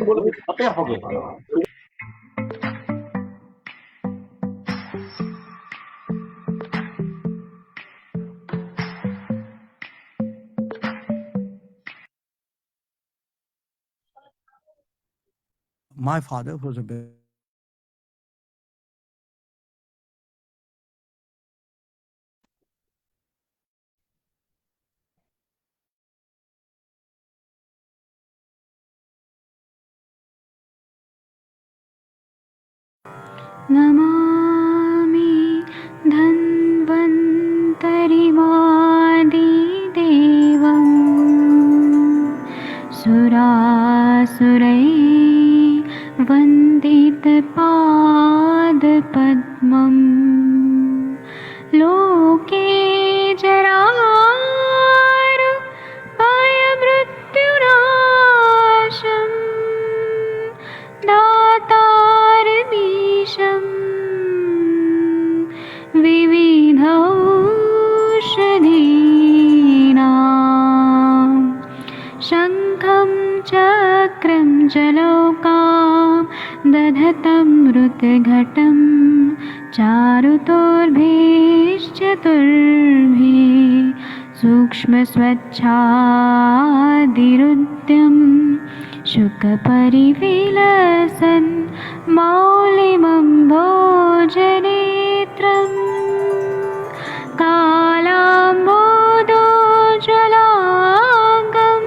My father was a Namami धन्वन्तरिमादिदेवं सुरासुरैर्वन्दितपादपद्मं लोके जरारुपयमृत्युनाशं दातारमीशं विविधौषधीनां शङ्खं चक्रं जलौकां दधतं मृतघटं चारुतोर्भिश्चतुर्भिः सूक्ष्मस्वच्छादिरुद्यं शुकपरिविलसन् मौलिमं भोजनेत्रम् कालाम्बोदोज्ज्वलाङ्गं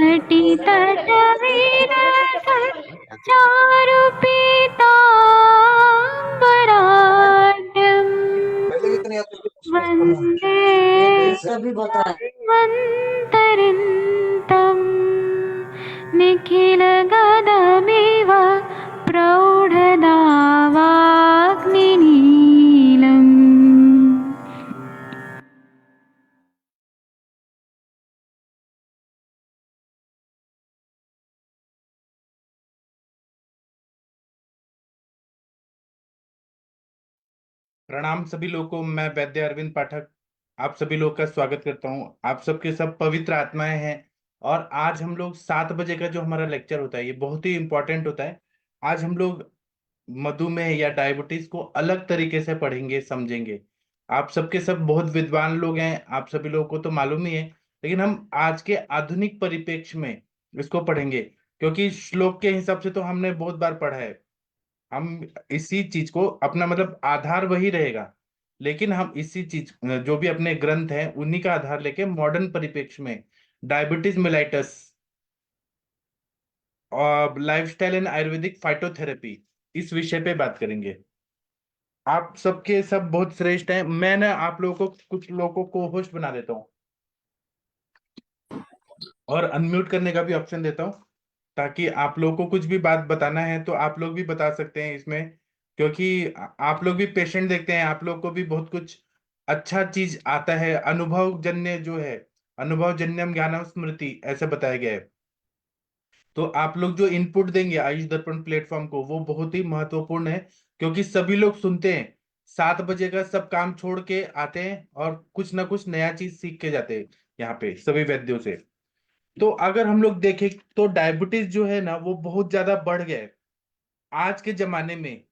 लटितटवीरचारुपीताम्बराढ्यं वन्दे धन्वन्तरिन्तं निखिलगदमिव प्रौढदावाग्निनीलम्। प्रणाम सभी लोगों को। मैं वैद्य अरविंद पाठक आप सभी लोग का स्वागत करता हूं। आप सबके सब पवित्र आत्माएं हैं और आज हम लोग 7 बजे का जो हमारा लेक्चर होता है ये बहुत ही इंपॉर्टेंट होता है। आज हम लोग मधुमेह या डायबिटीज को अलग तरीके से पढ़ेंगे, समझेंगे। आप सबके सब बहुत विद्वान लोग हैं, आप सभी लोगों को तो मालूम ही है, लेकिन हम आज के आधुनिक परिप्रेक्ष्य में इसको पढ़ेंगे, क्योंकि श्लोक के हिसाब से तो हमने बहुत बार पढ़ा है। हम इसी चीज को अपना मतलब आधार वही रहेगा, लेकिन हम इसी चीज जो भी अपने ग्रंथ हैं उन्हीं का आधार लेके मॉडर्न परिप्रेक्ष्य में डायबिटीज मेलाइटस और लाइफस्टाइल एंड आयुर्वेदिक फाइटोथेरेपी इस विषय पे बात करेंगे। आप सबके सब बहुत श्रेष्ठ हैं। मैं ना आप लोगों को कुछ लोगों को होस्ट बना देता हूँ और अनम्यूट करने का भी ऑप्शन देता हूँ, ताकि आप लोगों को कुछ भी बात बताना है तो आप लोग भी बता सकते हैं इसमें, क्योंकि आप लोग भी पेशेंट देखते हैं, आप लोग को भी बहुत कुछ अच्छा चीज आता है। अनुभव जन्य जो है, अनुभव जन्यम ज्ञानम स्मृति ऐसे बताया गया है। तो आप लोग जो इनपुट देंगे आयुष दर्पण प्लेटफॉर्म को वो बहुत ही महत्वपूर्ण है, क्योंकि सभी लोग सुनते हैं। 7 बजे का सब काम छोड़ के आते हैं और कुछ ना कुछ नया चीज सीख के जाते हैं यहाँ पे सभी वैद्यों से। तो अगर हम लोग देखें तो डायबिटीज जो है ना वो बहुत ज्यादा बढ़ गया है आज के जमाने में।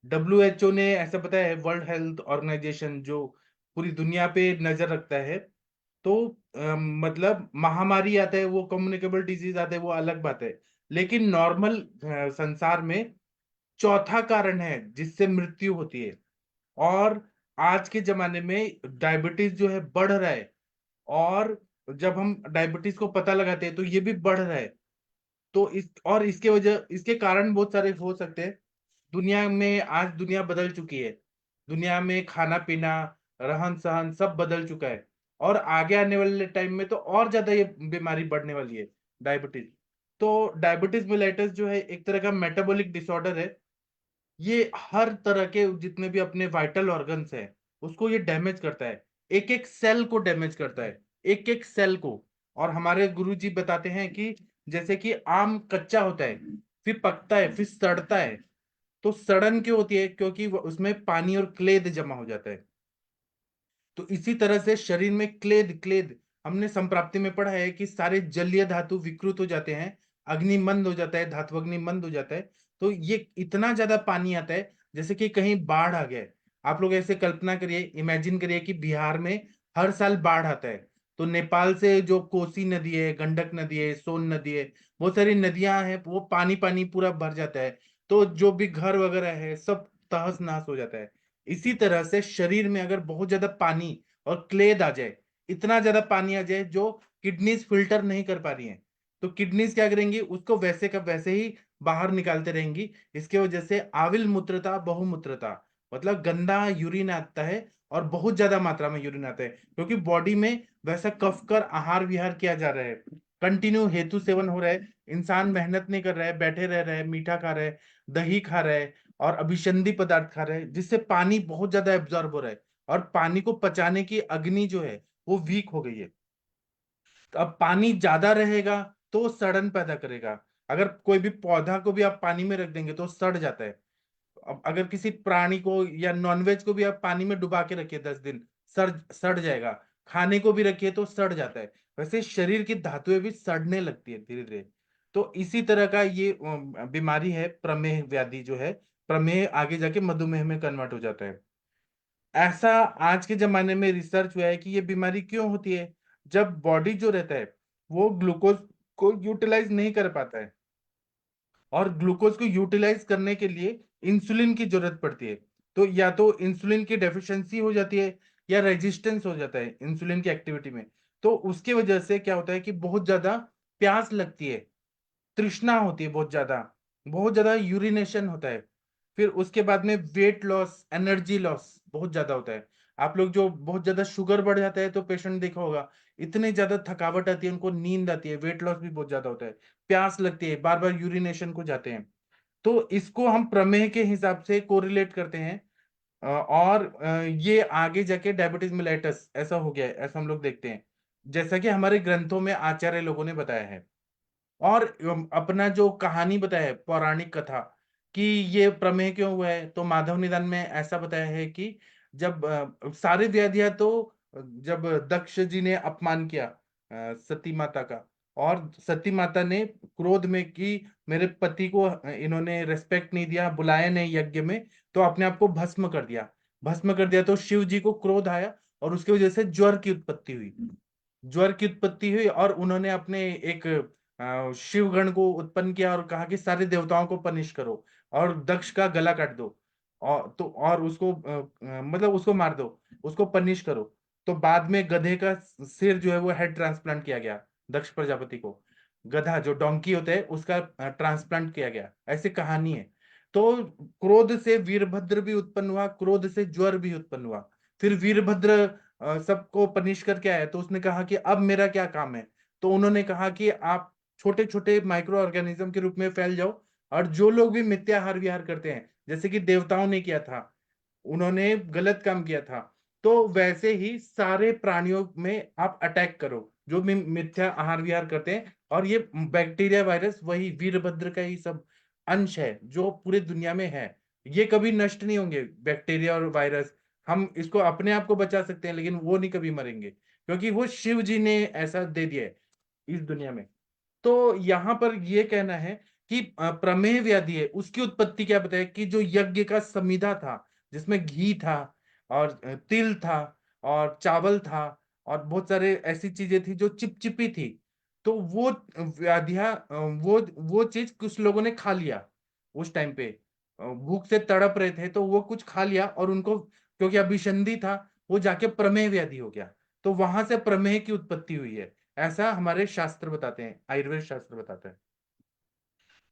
WHO ने ऐसा बताया है, वर्ल्ड हेल्थ ऑर्गेनाइजेशन जो पूरी दुनिया पे नजर रखता है। तो मतलब महामारी आता है, वो कम्युनिकेबल डिजीज आता है, वो अलग बात है, लेकिन नॉर्मल संसार में चौथा कारण है जिससे मृत्यु होती है। और आज के जमाने में डायबिटीज जो है बढ़ रहा है, और जब हम डायबिटीज को पता लगाते हैं तो ये भी बढ़ रहा है। तो इसके वजह, इसके कारण बहुत सारे हो सकते हैं। दुनिया में आज दुनिया बदल चुकी है, दुनिया में खाना पीना रहन सहन सब बदल चुका है, और आगे आने वाले टाइम में तो और ज्यादा ये बीमारी बढ़ने वाली है, डायबिटीज। तो डायबिटीज मेलाइटस जो है एक तरह का मेटाबॉलिक डिसऑर्डर है। ये हर तरह के जितने भी अपने वाइटल ऑर्गन्स हैं उसको ये डैमेज करता है, एक एक सेल को डैमेज करता है, एक एक सेल को। और हमारे गुरुजी बताते हैं कि जैसे कि आम कच्चा होता है, फिर पकता है, फिर सड़ता है। तो सड़न क्यों होती है? क्योंकि उसमें पानी और क्लेद जमा हो जाता है। तो इसी तरह से शरीर में क्लेद क्लेद हमने संप्राप्ति में पढ़ा है कि सारे जलीय धातु विकृत हो जाते हैं अग्नि मंद हो जाता है, धातु अग्नि मंद हो जाता है। तो ये इतना ज्यादा पानी आता है जैसे कि कहीं बाढ़ आ गया है। आप लोग ऐसे कल्पना करिए, इमेजिन करिए कि बिहार में हर साल बाढ़ आता है। तो नेपाल से जो कोसी नदी है, गंडक नदी है, सोन नदी है, बहुत सारी नदियां हैं, वो पानी पानी पूरा भर जाता है। तो जो भी घर वगैरह है सब तहस नहस हो जाता है। इसी तरह से शरीर में अगर बहुत ज्यादा पानी और क्लेद आ जाए, इतना ज्यादा पानी आ जाए जो किडनीज फिल्टर नहीं कर पा रही हैं, तो किडनीज क्या करेंगी, उसको वैसे का वैसे ही बाहर निकालते रहेंगी। इसके वजह से आविल मूत्रता, बहुमूत्रता, मतलब गंदा यूरिन आता है और बहुत ज्यादा मात्रा में यूरिन आता है, क्योंकि बॉडी में वैसा कफ कर आहार विहार किया जा रहा है, कंटिन्यू हेतु सेवन हो रहा है। इंसान मेहनत नहीं कर रहा है, बैठे रह रहा है, मीठा खा रहा है, दही खा रहा है और अभिसंधी पदार्थ खा रहा है, जिससे पानी बहुत ज्यादा एब्जॉर्ब हो रहा है और पानी को पचाने की अग्नि जो है वो वीक हो गई है। तो अब पानी ज्यादा रहेगा तो वो सड़न पैदा करेगा। अगर कोई भी पौधा को भी आप पानी में रख देंगे तो सड़ जाता है। अब अगर किसी प्राणी को या नॉनवेज को भी आप पानी में डुबा के रखिए 10 दिन, सड़ सड़ जाएगा। खाने को भी रखिए तो सड़ जाता है। वैसे शरीर की धातुएं भी सड़ने लगती है धीरे धीरे। तो इसी तरह का ये बीमारी है प्रमेह व्याधि जो है। प्रमेह आगे जाके मधुमेह में कन्वर्ट हो जाता है। ऐसा आज के जमाने में रिसर्च हुआ है कि ये बीमारी क्यों होती है। जब बॉडी जो रहता है वो ग्लूकोज को यूटिलाइज नहीं कर पाता है, और ग्लूकोज को यूटिलाइज करने के लिए इंसुलिन की जरूरत पड़ती है। तो या तो इंसुलिन की डेफिशिएंसी हो जाती है या रेजिस्टेंस हो जाता है इंसुलिन की एक्टिविटी में। तो उसके वजह से क्या होता है कि बहुत ज्यादा प्यास लगती है, तृष्णा होती है, बहुत ज्यादा यूरिनेशन होता है। फिर उसके बाद में वेट लॉस, एनर्जी लॉस बहुत ज्यादा होता है। आप लोग जो बहुत ज्यादा शुगर बढ़ जाता है तो पेशेंट देखा होगा, इतनी ज्यादा थकावट आती है, उनको नींद आती है, वेट लॉस भी बहुत ज्यादा होता है, प्यास लगती है, बार बार यूरिनेशन को जाते हैं। तो इसको हम प्रमेह के हिसाब से कोरिलेट करते हैं। और ये आगे जाके डायबिटीज मेलाइटस ऐसा हो गया है, ऐसा हम लोग देखते हैं, जैसा कि हमारे ग्रंथों में आचार्य लोगों ने बताया है। और अपना जो कहानी बताया है, पौराणिक कथा कि ये प्रमेह क्यों हुआ है, तो माधव निदान में ऐसा बताया है कि जब सारे व्याधियां तो जब दक्ष जी ने अपमान किया सती माता का, और सती माता ने क्रोध में कि मेरे पति को इन्होंने रेस्पेक्ट नहीं दिया, बुलाया नहीं यज्ञ में, तो अपने आप को भस्म कर दिया। भस्म कर दिया तो शिव जी को क्रोध आया और उसकी वजह से ज्वर की उत्पत्ति हुई। ज्वर की उत्पत्ति हुई और उन्होंने अपने एक शिवगण को उत्पन्न किया और कहा कि सारे देवताओं को पनिश करो और दक्ष का गला काट दो, और उसको मतलब उसको मार दो, उसको पनिश करो। तो बाद में गधे का सिर जो है वो हेड ट्रांसप्लांट किया गया दक्ष प्रजापति को। गधा जो डोंकी होता है उसका ट्रांसप्लांट किया गया, ऐसी कहानी है। तो क्रोध से वीरभद्र भी उत्पन्न हुआ, क्रोध से ज्वर भी उत्पन्न हुआ। फिर वीरभद्र सबको पनिश करके आया, तो उसने कहा कि अब मेरा क्या काम है। तो उन्होंने कहा कि आप छोटे छोटे माइक्रो ऑर्गेनिज्म के रूप में फैल जाओ, और जो लोग भी मिथ्याहार विहार करते हैं, जैसे कि देवताओं ने किया था, उन्होंने गलत काम किया था, तो वैसे ही सारे प्राणियों में आप अटैक करो जो भी मिथ्या आहार विहार करते हैं। और ये बैक्टीरिया वायरस वही वीरभद्र का ही सब अंश है जो पूरे दुनिया में है। ये कभी नष्ट नहीं होंगे बैक्टीरिया और वायरस। हम इसको अपने आप को बचा सकते हैं लेकिन वो नहीं कभी मरेंगे, क्योंकि वो शिव जी ने ऐसा दे दिया है इस दुनिया में। तो यहाँ पर ये कहना है कि प्रमेह व्याधि है, उसकी उत्पत्ति क्या बताया कि जो यज्ञ का समीधा था, जिसमें घी था और तिल था और चावल था और बहुत सारे ऐसी चीजें थी जो चिपचिपी थी, तो वो व्याधियां वो चीज कुछ लोगों ने खा लिया उस टाइम पे। भूख से तड़प रहे थे तो वो कुछ खा लिया और उनको, क्योंकि अभिसंधि था, वो जाके प्रमेह व्याधि हो गया। तो वहां से प्रमेह की उत्पत्ति हुई है, ऐसा हमारे शास्त्र बताते हैं, आयुर्वेद शास्त्र बताता है।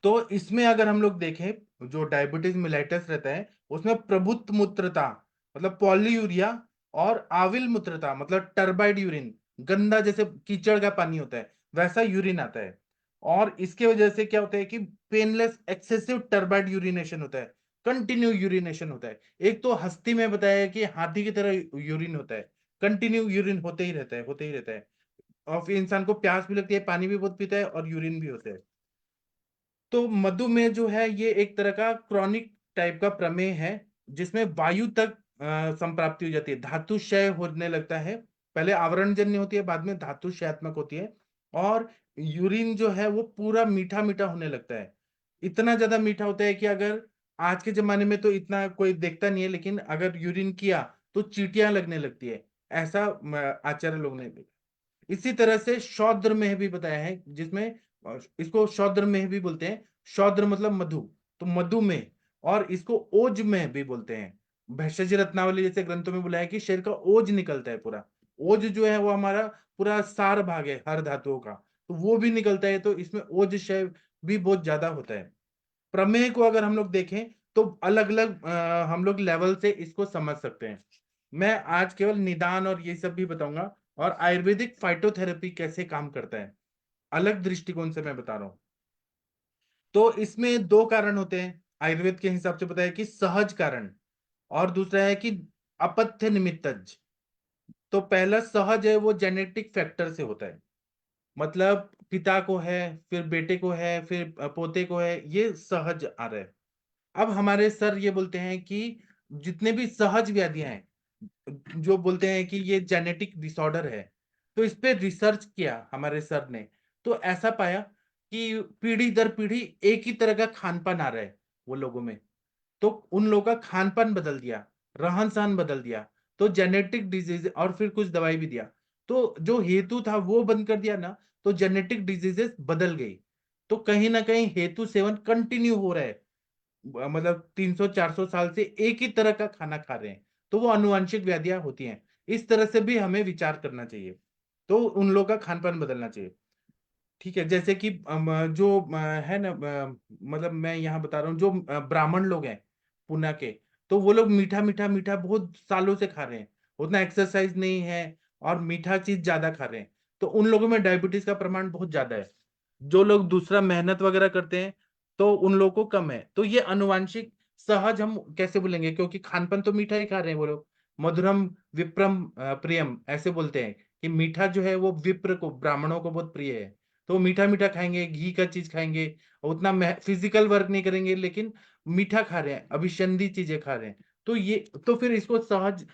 तो इसमें अगर हम लोग देखें, जो डायबिटीज मिलाइटस रहता है उसमें प्रभुत्व मूत्रता मतलब पॉलीयूरिया, और आविल मूत्रता मतलब टर्बाइड यूरिन, गंदा जैसे कीचड़ का पानी होता है वैसा यूरिन आता है। और इसके वजह से क्या होता है कि पेनलेस एक्सेसिव टर्बाइड यूरिनेशन होता है, कंटिन्यू यूरिनेशन होता है। एक तो हस्ती में बताया है कि हाथी की तरह यूरिन होता है, कंटिन्यू यूरिन होते ही रहता है, होते ही रहता है। और फिर इंसान को प्यास भी लगती है, पानी भी बहुत पीता है और यूरिन भी होता है। तो मधुमेह जो है ये एक तरह का क्रॉनिक टाइप का प्रमेह है, जिसमें वायु तक संप्राप्ति हो जाती है, धातु क्षय होने लगता है। पहले आवरण जन्य होती है, बाद में धातु क्षयात्मक होती है। और यूरिन जो है वो पूरा मीठा मीठा होने लगता है। इतना ज्यादा मीठा होता है कि अगर आज के जमाने में तो इतना कोई देखता नहीं है, लेकिन अगर यूरिन किया तो चींटियां लगने लगती है, ऐसा आचार्य लोग ने देखा। इसी तरह से शौद्र में भी बताया है, जिसमें इसको शौद्र में भी बोलते हैं। शौद्र मतलब मधु, तो मधु में, और इसको ओज में भी बोलते हैं। भैषज रत्नावली जैसे ग्रंथों में बोला है कि शरीर का ओज निकलता है पूरा। ओज जो है वो हमारा पूरा सार भाग है हर धातुओं का, तो वो भी निकलता है, तो इसमें ओज क्षय भी बहुत ज्यादा होता है। प्रमेय को अगर हम लोग देखें तो अलग अलग हम लोग लेवल से इसको समझ सकते हैं। मैं आज केवल निदान और ये सब भी बताऊंगा, और आयुर्वेदिक फाइटोथेरेपी कैसे काम करता है अलग दृष्टिकोण से मैं बता रहा हूं। तो इसमें दो कारण होते हैं आयुर्वेद के हिसाब से, बताया कि सहज कारण, और दूसरा है कि अपथ्य निमित्तज। तो पहला सहज है, वो जेनेटिक फैक्टर से होता है, मतलब पिता को है, फिर बेटे को है, फिर पोते को है, ये सहज आ रहा है। अब हमारे सर ये बोलते हैं कि जितने भी सहज व्याधियां हैं, जो बोलते हैं कि ये जेनेटिक डिसऑर्डर है, तो इस पे रिसर्च किया हमारे सर ने, तो ऐसा पाया कि पीढ़ी दर पीढ़ी एक ही तरह का खान पान आ रहा है वो लोगों में। तो उन लोगों का खान पान बदल दिया, रहन सहन बदल दिया, तो जेनेटिक डिजीज, और फिर कुछ दवाई भी दिया, तो जो हेतु था वो बंद कर दिया ना, तो जेनेटिक डिजीजेस बदल गई। तो कहीं ना कहीं हेतु सेवन कंटिन्यू हो रहा है, मतलब 300-400 साल से एक ही तरह का खाना खा रहे हैं, तो वो अनुवांशिक व्याधियां होती हैं। इस तरह से भी हमें विचार करना चाहिए, तो उन लोगों का खान पान बदलना चाहिए। ठीक है, जैसे कि जो है ना, मतलब मैं यहाँ बता रहा हूँ, जो ब्राह्मण लोग हैं पुणे के, तो वो लोग मीठा मीठा मीठा बहुत सालों से खा रहे हैं, उतना एक्सरसाइज नहीं है, और मीठा चीज ज्यादा खा रहे हैं, तो उन लोगों में डायबिटीज का प्रमाण बहुत ज्यादा है। जो लोग दूसरा मेहनत वगैरह करते हैं तो उन लोगों को कम है। तो ये अनुवांशिक सहज हम कैसे बोलेंगे, क्योंकि खान पान तो मीठा ही खा रहे हैं वो लोग। मधुरम विप्रम प्रियम ऐसे बोलते हैं कि मीठा जो है वो विप्र को, ब्राह्मणों को बहुत प्रिय है, तो मीठा मीठा खाएंगे, घी का चीज खाएंगे, उतना फिजिकल वर्क नहीं करेंगे, लेकिन मीठा खा रहे हैं, अभिसंधी चीजें खा रहे हैं। तो ये, तो फिर इसको सहज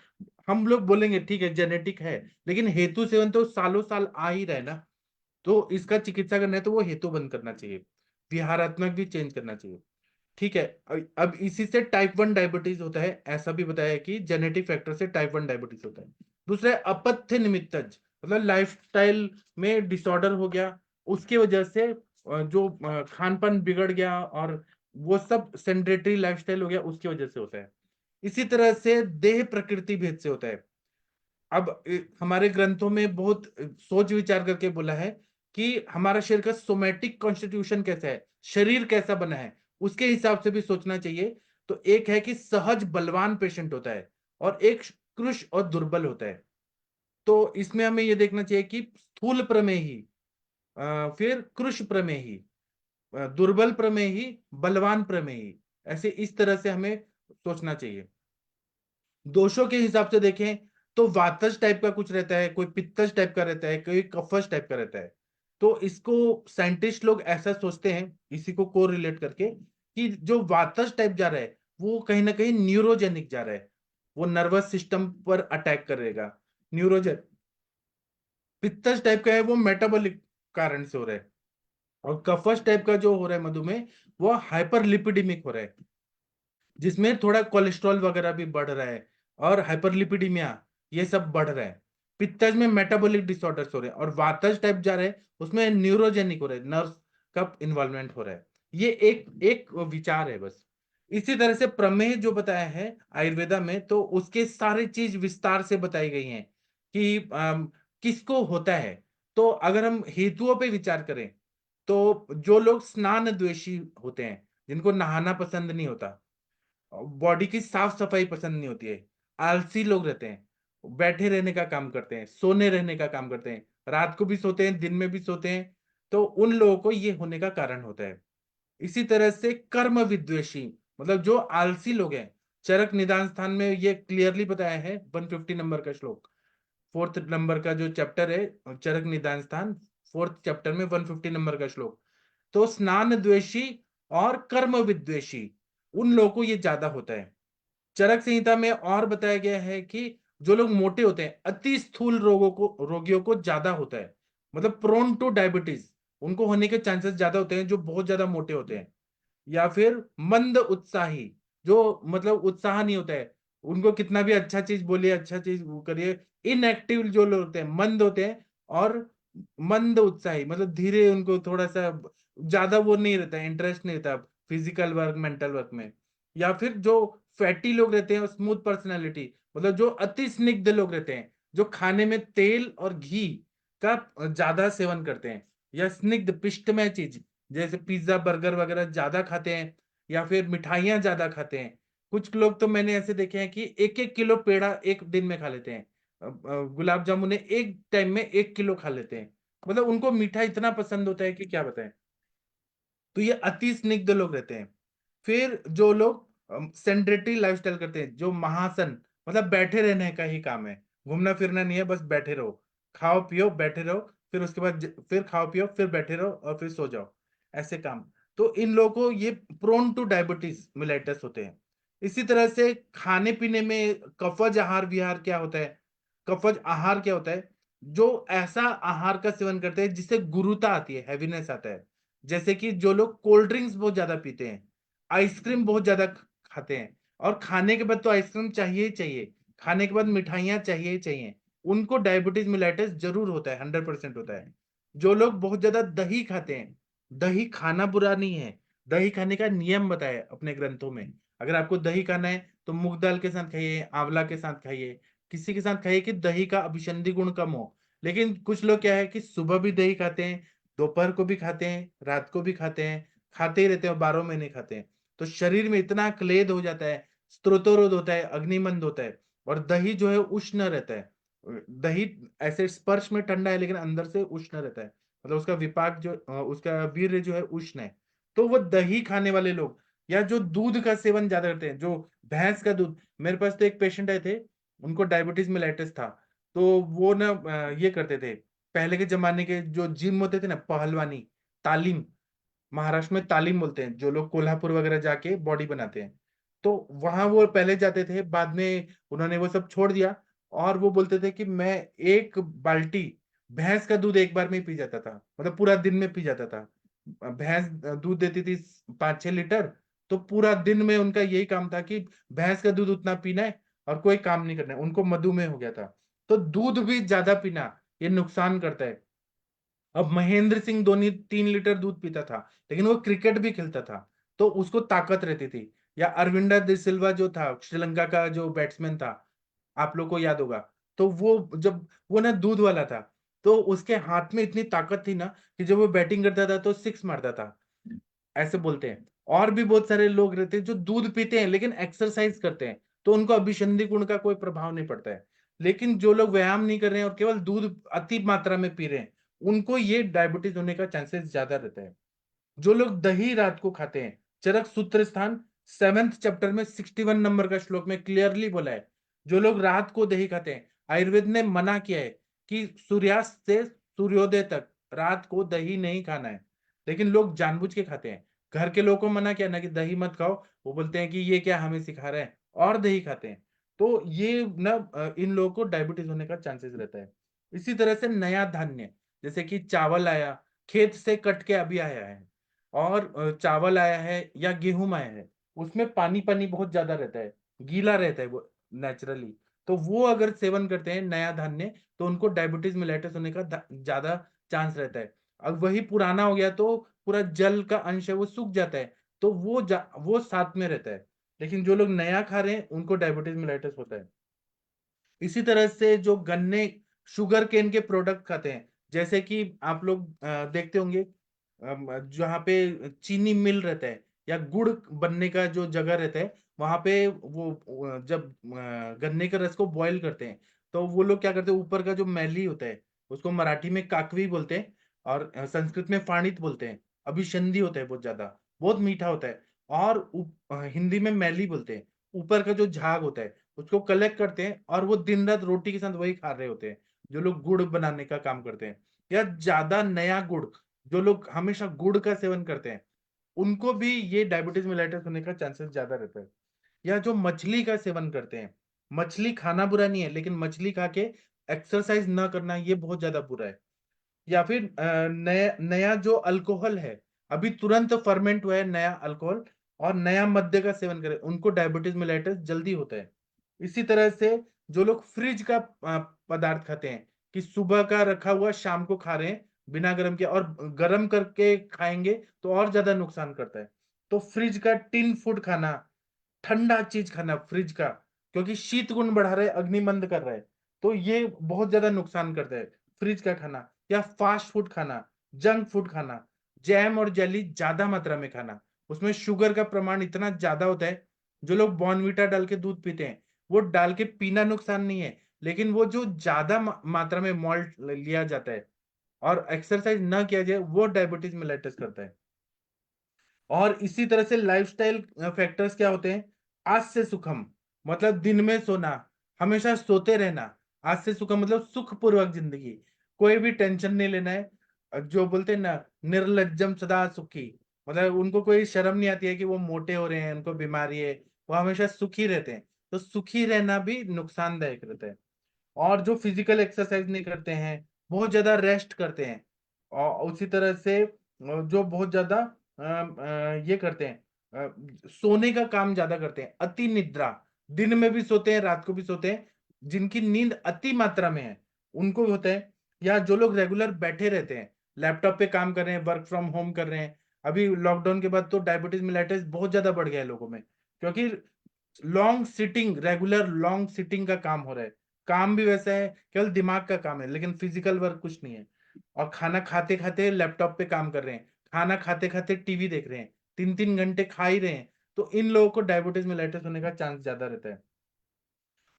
हम लोग बोलेंगे, ठीक है जेनेटिक है, लेकिन हेतु सेवन तो सालों साल आ ही रहा है ना, तो इसका चिकित्सा करना है तो वो हेतु बंद करना चाहिए, विहारात्मक भी चेंज करना चाहिए। ठीक है, अब इसी से टाइप 1 डायबिटीज होता है, ऐसा भी बताया है कि जेनेटिक फैक्टर से टाइप 1 डायबिटीज होता है। दूसरा है अपथ्य निमित्तज, मतलब लाइफस्टाइल में डिसऑर्डर हो गया, उसकी वजह से जो खान पान बिगड़ गया, और वो सब सेडेंटरी लाइफस्टाइल हो गया, उसकी वजह से होता है। इसी तरह से देह प्रकृति भेद से होता है। अब हमारे ग्रंथों में बहुत सोच विचार करके बोला है कि हमारा शरीर का सोमैटिक कॉन्स्टिट्यूशन कैसा है, शरीर कैसा बना है, उसके हिसाब से भी सोचना चाहिए। तो एक है कि सहज बलवान पेशेंट होता है, और एक कृश और दुर्बल होता है। तो इसमें हमें यह देखना चाहिए कि स्थूल प्रमेही, फिर कृश प्रमेही, दुर्बल प्रमेही, बलवान प्रमेही, ऐसे इस तरह से हमें सोचना चाहिए। दोषों के हिसाब से देखें तो वातज टाइप का कुछ रहता है, कोई पित्तज टाइप का रहता है, कोई कफज टाइप का रहता है। तो इसको साइंटिस्ट लोग ऐसा सोचते हैं, इसी को को रिलेट करके, कि जो वातज टाइप जा रहा है वो कहीं ना कहीं न्यूरोजेनिक जा रहा है, वो नर्वस सिस्टम पर अटैक करेगा, न्यूरोजन। पित्तज टाइप का है वो मेटाबॉलिक कारण से हो रहा है, और कफज टाइप का जो हो रहा है मधुमेह, वो हाइपरलिपिडेमिक हो रहा है, जिसमें थोड़ा कोलेस्ट्रॉल वगैरह भी बढ़ रहा है, और हाइपरलिपिडीमिया ये सब बढ़ रहा है। पित्तज में मेटाबॉलिक डिसऑर्डर्स हो रहे हैं, और वातज टाइप जा रहे हैं उसमें न्यूरोजेनिक हो रहा है, नर्व का इन्वॉल्वमेंट हो रहा है। ये एक एक विचार है बस। इसी तरह से प्रमेय जो बताया है आयुर्वेदा में, तो उसके सारी चीज विस्तार से बताई गई हैं कि किसको होता है। तो अगर हम हेतुओं पे विचार करें, तो जो लोग स्नान द्वेषी होते हैं, जिनको नहाना पसंद नहीं होता, बॉडी की साफ सफाई पसंद नहीं होती है, आलसी लोग रहते हैं, बैठे रहने का काम करते हैं, सोने रहने का काम करते हैं, रात को भी सोते हैं, दिन में भी सोते हैं, तो उन लोगों को ये होने का कारण होता है। इसी तरह से कर्म विद्वेषी, मतलब जो आलसी लोग हैं, चरक निदान स्थान में ये क्लियरली बताया है, 150 नंबर का श्लोक, 4th नंबर का जो चैप्टर है चरक निदान स्थान, 4th चैप्टर में 150 नंबर का श्लोक। तो स्नान द्वेषी और कर्म विद्वेषी, उन लोगों को ये ज्यादा होता है। चरक संहिता में और बताया गया है कि जो लोग मोटे होते हैं, अति स्थूल रोगियों को ज्यादा होता है, मतलब प्रोन टू डायबिटीज, उनको होने के चांसेस ज्यादा होते हैं जो बहुत ज्यादा मोटे होते हैं। या फिर मंद उत्साही, जो मतलब उत्साह नहीं होता है, उनको कितना भी अच्छा चीज बोलिए, अच्छा चीज वो करिए। इनएक्टिव जो लोग होते हैं, मंद होते हैं। और मंद उत्साही मतलब धीरे, उनको थोड़ा सा ज्यादा वो नहीं रहता है, इंटरेस्ट नहीं रहता फिजिकल वर्क, मेंटल वर्क में। या फिर जो फैटी लोग रहते हैं, स्मूथ पर्सनैलिटी, मतलब जो अति स्निग्ध लोग रहते हैं, जो खाने में तेल और घी का ज्यादा सेवन करते हैं, या स्निग्ध पिष्टमय चीज जैसे पिज्जा बर्गर वगैरह ज्यादा खाते हैं, या फिर मिठाइयाँ ज्यादा खाते हैं। कुछ लोग तो मैंने ऐसे देखे हैं कि 1-1 किलो पेड़ा एक दिन में खा लेते हैं। गुलाब जामुन एक टाइम में 1 किलो खा लेते हैं। मतलब उनको मीठा इतना पसंद होता है कि क्या बताएं। तो ये अति स्निग्ध लोग रहते हैं। फिर जो लोग सेंडेंटरी लाइफस्टाइल करते हैं, जो महासन, मतलब बैठे रहने का ही काम है, घूमना फिरना नहीं है, बस बैठे रहो, खाओ पियो बैठे रहो, फिर उसके बाद फिर खाओ पियो, फिर बैठे रहो और फिर सो जाओ, ऐसे काम। तो इन लोगों को ये प्रोन टू डायबिटीज मिलेटस होते हैं। इसी तरह से खाने पीने में कफज आहार विहार क्या होता है? कफज आहार क्या होता है? जो ऐसा आहार का सेवन करते हैं जिससे गुरुता आती है, हैवीनेस आता है। जैसे कि जो लोग कोल्ड ड्रिंक्स बहुत ज्यादा पीते हैं, आइसक्रीम बहुत ज्यादा खाते हैं, और खाने के बाद तो आइसक्रीम चाहिए ही चाहिए, खाने के बाद मिठाइयाँ चाहिए ही चाहिए, उनको डायबिटीज मिलेटस जरूर होता है, 100% होता है। जो लोग बहुत ज्यादा दही खाते हैं, दही खाना बुरा नहीं है, दही खाने का नियम बताया है अपने ग्रंथों में। अगर आपको दही खाना है तो मूंग दाल के साथ खाइए, आंवला के साथ खाइए, किसी के साथ खाइए कि दही का अभिसंधि गुण कम हो। लेकिन कुछ लोग क्या है कि सुबह भी दही खाते हैं, दोपहर को भी खाते हैं, रात को भी खाते हैं, खाते ही रहते हैं, 12 महीने खाते हैं। तो शरीर में इतना क्लेद हो जाता है, स्त्रोतोरोध होता है, अग्निमंद होता है। और दही जो है उष्ण रहता है। दही ऐसे स्पर्श में ठंडा है लेकिन अंदर से उष्ण रहता है, मतलब उसका विपाक जो उसका वीर्य जो है उष्ण है। तो वो दही खाने वाले लोग, या जो दूध का सेवन ज्यादा करते हैं, जो भैंस का दूध, मेरे पास तो एक पेशेंट आए थे, उनको डायबिटीज मेलाइटिस था। तो वो ना ये करते थे, पहले के जमाने के जो जिम होते थे ना, पहलवानी, तालीम, महाराष्ट्र में तालीम बोलते हैं, जो लोग कोल्हापुर वगैरह जाके बॉडी बनाते हैं। तो वहां वो पहले जाते थे, बाद में उन्होंने वो सब छोड़ दिया। और वो बोलते थे कि मैं 1 बाल्टी भैंस का दूध एक बार में ही पी जाता था, मतलब पूरा दिन में पी जाता था। भैंस दूध देती थी 5-6 लीटर। तो पूरा दिन में उनका यही काम था कि भैंस का दूध उतना पीना है और कोई काम नहीं करना है। उनको मधुमेह हो गया था। तो दूध भी ज्यादा पीना ये नुकसान करता है। अब महेंद्र सिंह धोनी 3 लीटर दूध पीता था, लेकिन वो क्रिकेट भी खेलता था, तो उसको ताकत रहती थी। या अरविंदा दि सिल्वा जो था, श्रीलंका का जो बैट्समैन था, आप लोग को याद होगा। तो वो जब वो ना दूध वाला था, तो उसके हाथ में इतनी ताकत थी ना कि जब वो बैटिंग करता था तो सिक्स मारता था, ऐसे बोलते हैं। और भी बहुत सारे लोग रहते हैं जो दूध पीते हैं लेकिन एक्सरसाइज करते हैं, तो उनको अभिसंधि गुण का कोई प्रभाव नहीं पड़ता है। लेकिन जो लोग व्यायाम नहीं कर रहे हैं और केवल दूध अति मात्रा में पी रहे हैं, उनको ये डायबिटीज होने का चांसेस ज्यादा रहता है। जो लोग दही रात को खाते हैं, चरक सूत्र स्थान 7th चैप्टर में 61 नंबर का श्लोक में क्लियरली बोला है, जो लोग रात को दही खाते हैं, आयुर्वेद ने मना किया है कि सूर्यास्त से सूर्योदय तक रात को दही नहीं खाना है। लेकिन लोग जानबूझ के खाते हैं। घर के लोगों को मना किया ना कि दही मत खाओ, वो बोलते हैं कि ये क्या हमें सिखा रहे हैं, और दही खाते हैं। तो ये ना इन लोगों को डायबिटीज होने का चांसेस रहता है। इसी तरह से नया धान्य, जैसे कि चावल आया, खेत से कट के अभी आया है, और चावल आया है या गेहूं आया है, उसमें पानी पानी बहुत ज्यादा रहता है, गीला रहता है वो नेचुरली। तो वो अगर सेवन करते हैं नया धान्य, तो उनको डायबिटीज मिलेटस होने का ज्यादा चांस रहता है। अब वही पुराना हो गया तो पूरा जल का अंश है वो सूख जाता है, तो वो साथ में रहता है। लेकिन जो लोग नया खा रहे हैं उनको डायबिटीज मिलेटस होता है। इसी तरह से जो गन्ने, शुगर केन के प्रोडक्ट खाते हैं, जैसे कि आप लोग देखते होंगे जहाँ पे चीनी मिल रहता है या गुड़ बनने का जो जगह रहता है, वहां पे वो जब गन्ने के रस को बॉईल करते हैं, तो वो लोग क्या करते हैं, ऊपर का जो मैली होता है, उसको मराठी में काकवी बोलते हैं, और संस्कृत में फाणित बोलते हैं। अभिसंधि होता है बहुत ज्यादा, बहुत मीठा होता है। और हिंदी में मैली बोलते हैं। ऊपर का जो झाग होता है उसको कलेक्ट करते हैं, और वो दिन रात रोटी के साथ वही खा रहे होते हैं, जो लोग गुड़ बनाने का काम करते हैं। या ज्यादा नया गुड़, जो लोग हमेशा गुड़ का सेवन करते हैं, उनको भी ये डायबिटीज मेलाइटिस होने का चांसेस ज्यादा रहता है। या जो मछली का सेवन करते हैं, मछली खाना बुरा नहीं है, लेकिन मछली खा के एक्सरसाइज ना करना ये बहुत ज्यादा बुरा है। या फिर नया नया जो अल्कोहल है, अभी तुरंत फर्मेंट हुआ है नया अल्कोहल, और नया मद्य का सेवन करें, उनको डायबिटीज मेलाइटिस जल्दी होता है। इसी तरह से जो लोग फ्रिज का पदार्थ खाते हैं, कि सुबह का रखा हुआ शाम को खा रहे हैं बिना गर्म किया, और गर्म करके खाएंगे तो और ज्यादा नुकसान करता है। तो फ्रिज का टिन फूड खाना, ठंडा चीज खाना फ्रिज का, क्योंकि शीत गुण बढ़ा रहा है, अग्निमंद कर रहा है, तो ये बहुत ज्यादा नुकसान करता है फ्रिज का खाना। या फास्ट फूड खाना, जंक फूड खाना, जैम और जेली ज्यादा मात्रा में खाना, उसमें शुगर का प्रमाण इतना ज्यादा होता है। जो लोग बॉर्नवीटा डाल के दूध पीते हैं, वो डाल के पीना नुकसान नहीं है, लेकिन वो जो ज्यादा मात्रा में मॉल्ट लिया जाता है और एक्सरसाइज ना किया जाए, वो डायबिटीज मेलाइटस करता है। और इसी तरह से लाइफस्टाइल फैक्टर्स क्या होते हैं? आज से सुखम, मतलब दिन में सोना, हमेशा सोते रहना। आज से सुखम मतलब सुखपूर्वक जिंदगी, कोई भी टेंशन नहीं लेना है। जो बोलते हैं ना, निर्लज्जम सदा सुखी, मतलब उनको कोई शर्म नहीं आती है कि वो मोटे हो रहे हैं, उनको बीमारी है, वो हमेशा सुखी रहते हैं। तो सुखी रहना भी नुकसानदायक रहता है। और जो फिजिकल एक्सरसाइज नहीं करते हैं, बहुत ज्यादा रेस्ट करते हैं, और उसी तरह से जो बहुत ज्यादा ये करते हैं, सोने का काम ज्यादा करते हैं, अति निद्रा, दिन में भी सोते हैं रात को भी सोते हैं, जिनकी नींद अति मात्रा में है उनको भी होता है। या जो लोग रेगुलर बैठे रहते हैं, लैपटॉप पे काम कर रहे हैं, वर्क फ्रॉम होम कर रहे हैं, अभी लॉकडाउन के बाद तो डायबिटीज मेलाइटिस बहुत ज्यादा बढ़ गया है लोगों में, क्योंकि long sitting, regular long sitting का काम हो रहा है। काम भी वैसा है, केवल दिमाग का काम है, लेकिन फिजिकल वर्क कुछ नहीं है। और खाना खाते खाते लैपटॉप पे काम कर रहे हैं, खाना खाते खाते टीवी देख रहे हैं, 3-3 घंटे खा ही रहे हैं, तो इन लोगों को डायबिटीज मेलाइटिस होने का चांस ज्यादा रहता है।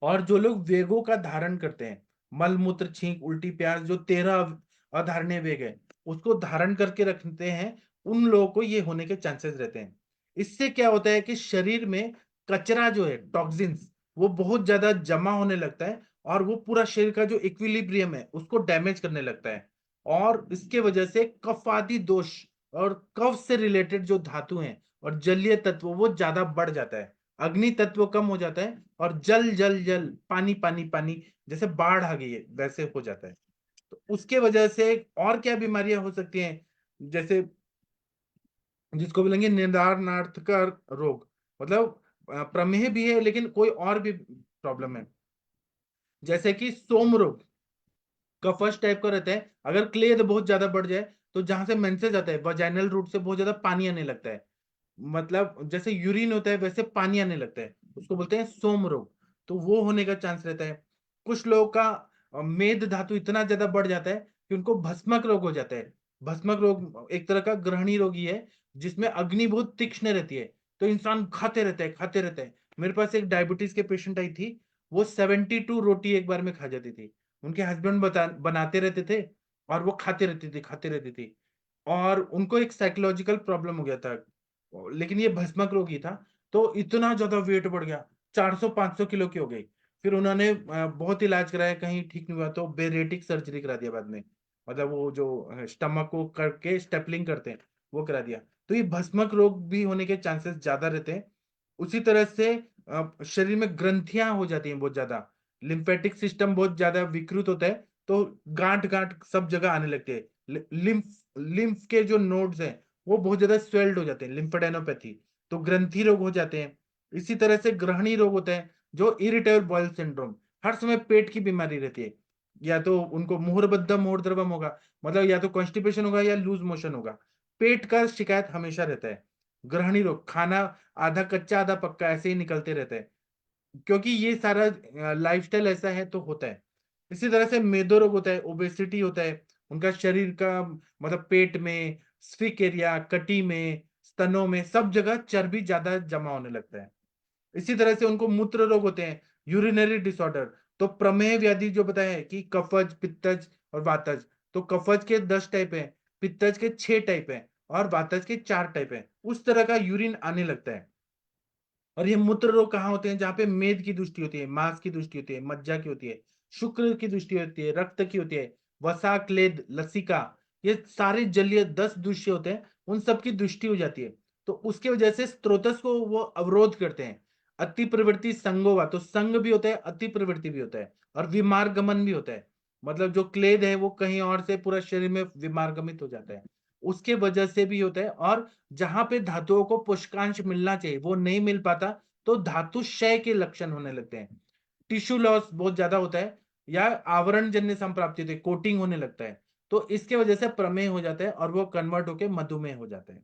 और जो लोग वेगों का धारण करते हैं, मल मूत्र छींक उल्टी प्यास, जो 13 अधारणीय वेग है, उसको धारण करके रखते हैं, उन लोगों को ये होने के चांसेस रहते हैं। इससे क्या होता है कि शरीर में कचरा जो है, टॉक्सिन्स, वो बहुत ज्यादा जमा होने लगता है, और वो पूरा शरीर का जो इक्विलिब्रियम है उसको डैमेज करने लगता है। और इसके वजह से कफ आदि दोष और कफ से रिलेटेड जो धातु हैं और जलीय तत्व, वो ज्यादा बढ़ जाता है, अग्नि तत्व कम हो जाता है, और जल जल जल, पानी पानी पानी, जैसे बाढ़ आ गई है वैसे हो जाता है। तो उसके वजह से और क्या बीमारियां हो सकती हैं? जैसे जिसको बोलेंगे निदानार्थ का रोग, मतलब प्रमेह भी है लेकिन कोई और भी प्रॉब्लम है, जैसे कि सोम रोग, कफश टाइप का रहता है। अगर क्लेद बहुत ज्यादा बढ़ जाए, तो जहां से मेंसेस आता है, वजाइनल रूट से बहुत ज्यादा पानी आने लगता है, मतलब जैसे यूरिन होता है वैसे पानी आने लगता है, उसको बोलते हैं सोम रोग। तो वो होने का चांस रहता है। कुछ लोगों का मेद धातु इतना ज्यादा बढ़ जाता है कि उनको भस्मक रोग हो जाता है। भस्मक रोग एक तरह का ग्रहणी रोगी है, जिसमें अग्नि बहुत तीक्ष्ण रहती है, तो इंसान खाते रहता है, खाते रहता है। मेरे पास एक डायबिटीज के पेशेंट आई थी, वो 72 रोटी एक बार में खा जाती थी। उनके हस्बैंड बनाते रहते थे, और वो खाते रहती थी, खाते रहती थी। और उनको एक साइकोलॉजिकल प्रॉब्लम हो गया था, लेकिन ये भस्मक रोगी था, तो इतना ज्यादा वेट बढ़ गया, 400-500 किलो की हो गई। फिर उन्होंने बहुत इलाज कराया, कहीं ठीक नहीं हुआ, तो बेरेटिक सर्जरी करा दिया बाद में, मतलब वो जो स्टमक को करके स्टेपलिंग करते हैं, वो करा दिया। तो ये भस्मक रोग भी होने के चांसेस ज्यादा रहते हैं। उसी तरह से शरीर में ग्रंथियां हो जाती हैं बहुत ज्यादा, लिम्फेटिक सिस्टम बहुत ज्यादा विकृत होता है, तो गांठ गांठ सब जगह आने लगते हैं। लिम्फ लिम्फ के जो नोड्स हैं, वो बहुत ज्यादा स्वेल्ड हो जाते हैं, लिम्फेडेनोपैथी, तो ग्रंथि रोग हो जाते हैं। इसी तरह से ग्रहणी रोग होता है, जो इरिटेबल बॉयल सिंड्रोम, हर समय पेट की बीमारी रहती है, या तो उनको मुहरबद्धम मुहरद्रवम होगा, मतलब या तो कॉन्स्टिपेशन होगा या लूज मोशन होगा, पेट का शिकायत हमेशा रहता है। ग्रहणी रोग, खाना आधा कच्चा आधा पक्का ऐसे ही निकलते रहता है, क्योंकि ये सारा लाइफस्टाइल ऐसा है तो होता है। इसी तरह से मेदो रोग होता है, ओबेसिटी होता है, उनका शरीर का मतलब पेट में, स्फिक एरिया, कटी में, स्तनों में, सब जगह चर्बी ज्यादा जमा होने लगता है। इसी तरह से उनको मूत्र रोग होते हैं, यूरिनरी डिसऑर्डर। तो प्रमेह व्याधि जो बताया है कि कफज, पित्तज और वातज, तो कफज के 10 टाइप है, पित्तज के 6 टाइप है, और वातज के 4 टाइप है, उस तरह का यूरिन आने लगता है। और ये मूत्र रोग कहाँ होते हैं? जहाँ पे मेद की दृष्टि होती है, मांस की दृष्टि होती है, मज्जा की होती है, शुक्र की दृष्टि होती है, रक्त की होती है, वसा, क्लेद, लसिका, ये सारे जलीय 10 दृश्य होते हैं, उन सब की दृष्टि हो जाती है। तो उसके वजह से स्त्रोतस को वो अवरोध करते हैं। अति प्रवृत्ति संगोवा, तो संग भी होता है, अति प्रवृत्ति भी होता है, और विमार्गमन भी होता है। मतलब जो क्लेद है वो कहीं और से पूरा शरीर में विमार्गमित हो जाता है, उसके वजह से भी होता है। और जहां पे धातुओं को पोषकांश मिलना चाहिए वो नहीं मिल पाता, तो धातु क्षय के लक्षण होने लगते हैं, टिश्यू लॉस बहुत ज्यादा होता है, या आवरण जन्य संप्राप्ति होती है, कोटिंग होने लगता है। तो इसके वजह से प्रमेह हो जाता है और वो कन्वर्ट होके मधुमेह हो जाता है।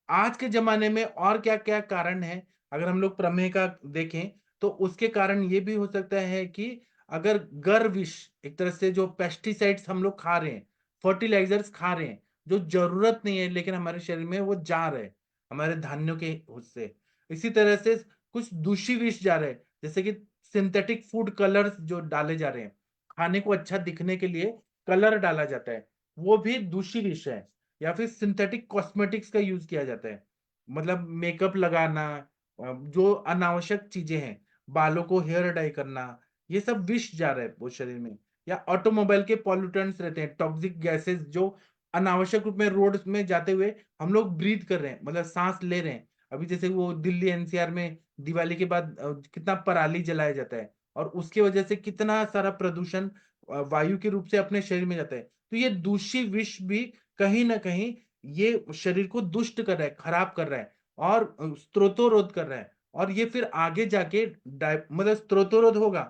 आज के जमाने में और क्या क्या कारण है, अगर हम लोग प्रमेह का देखें तो उसके कारण ये भी हो सकता है कि अगर गर्विश, एक तरह से जो पेस्टिसाइड्स हम लोग खा रहे हैं, फर्टिलाइजर्स खा रहे हैं जो जरूरत नहीं है लेकिन हमारे शरीर में वो जा रहे हैं हमारे धान्यों के उससे। इसी तरह से कुछ दूषी विष जा रहे हैं, जैसे कि सिंथेटिक फूड कलर्स जो डाले जा रहे हैं, खाने को अच्छा दिखने के लिए कलर डाला जाता है, वो भी दूषी विष है। या फिर सिंथेटिक कॉस्मेटिक्स का यूज किया जाता है, मतलब मेकअप लगाना, जो अनावश्यक चीजें हैं, बालों को हेयर डाई करना, ये सब विष जा रहा है वो शरीर में। या ऑटोमोबाइल के पॉल्यूटेंट्स रहते हैं, टॉक्सिक गैसेस जो अनावश्यक रूप में रोड में जाते हुए हम लोग ब्रीथ कर रहे हैं, मतलब सांस ले रहे हैं। अभी जैसे वो दिल्ली एनसीआर में दिवाली के बाद कितना पराली जलाया जाता है, और उसकी वजह से कितना सारा प्रदूषण वायु के रूप से अपने शरीर में जाता है। तो ये दूषी विष भी कहीं ना कहीं ये शरीर को दुष्ट कर रहा है, खराब कर रहा है, और स्त्रोतोरोध कर रहा है। और ये फिर आगे जाके मतलब स्त्रोतोरोध होगा,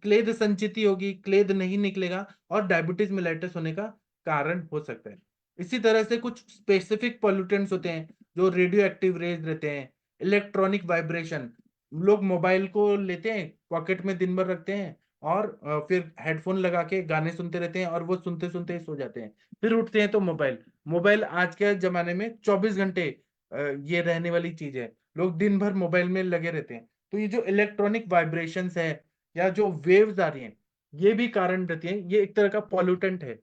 क्लेद संचिति होगी, क्लेद नहीं निकलेगा और डायबिटीज मेलाइटिस होने का कारण हो सकता है। इसी तरह से कुछ स्पेसिफिक पॉल्यूटेंट्स होते हैं जो रेडियो एक्टिव रेज रहते हैं, इलेक्ट्रॉनिक वाइब्रेशन, लोग मोबाइल को लेते हैं पॉकेट में दिन भर रखते हैं और फिर हेडफोन लगा के गाने सुनते रहते हैं और वो सुनते सुनते ही सो जाते हैं, फिर उठते हैं तो मोबाइल। मोबाइल आज के जमाने में 24 घंटे ये रहने वाली चीज है, लोग दिन भर मोबाइल में लगे रहते हैं। तो ये जो इलेक्ट्रॉनिक वाइब्रेशंस है या जो वेव्स आ रही हैं, ये भी कारण रहती हैं, ये एक तरह का पॉल्यूटेंट है।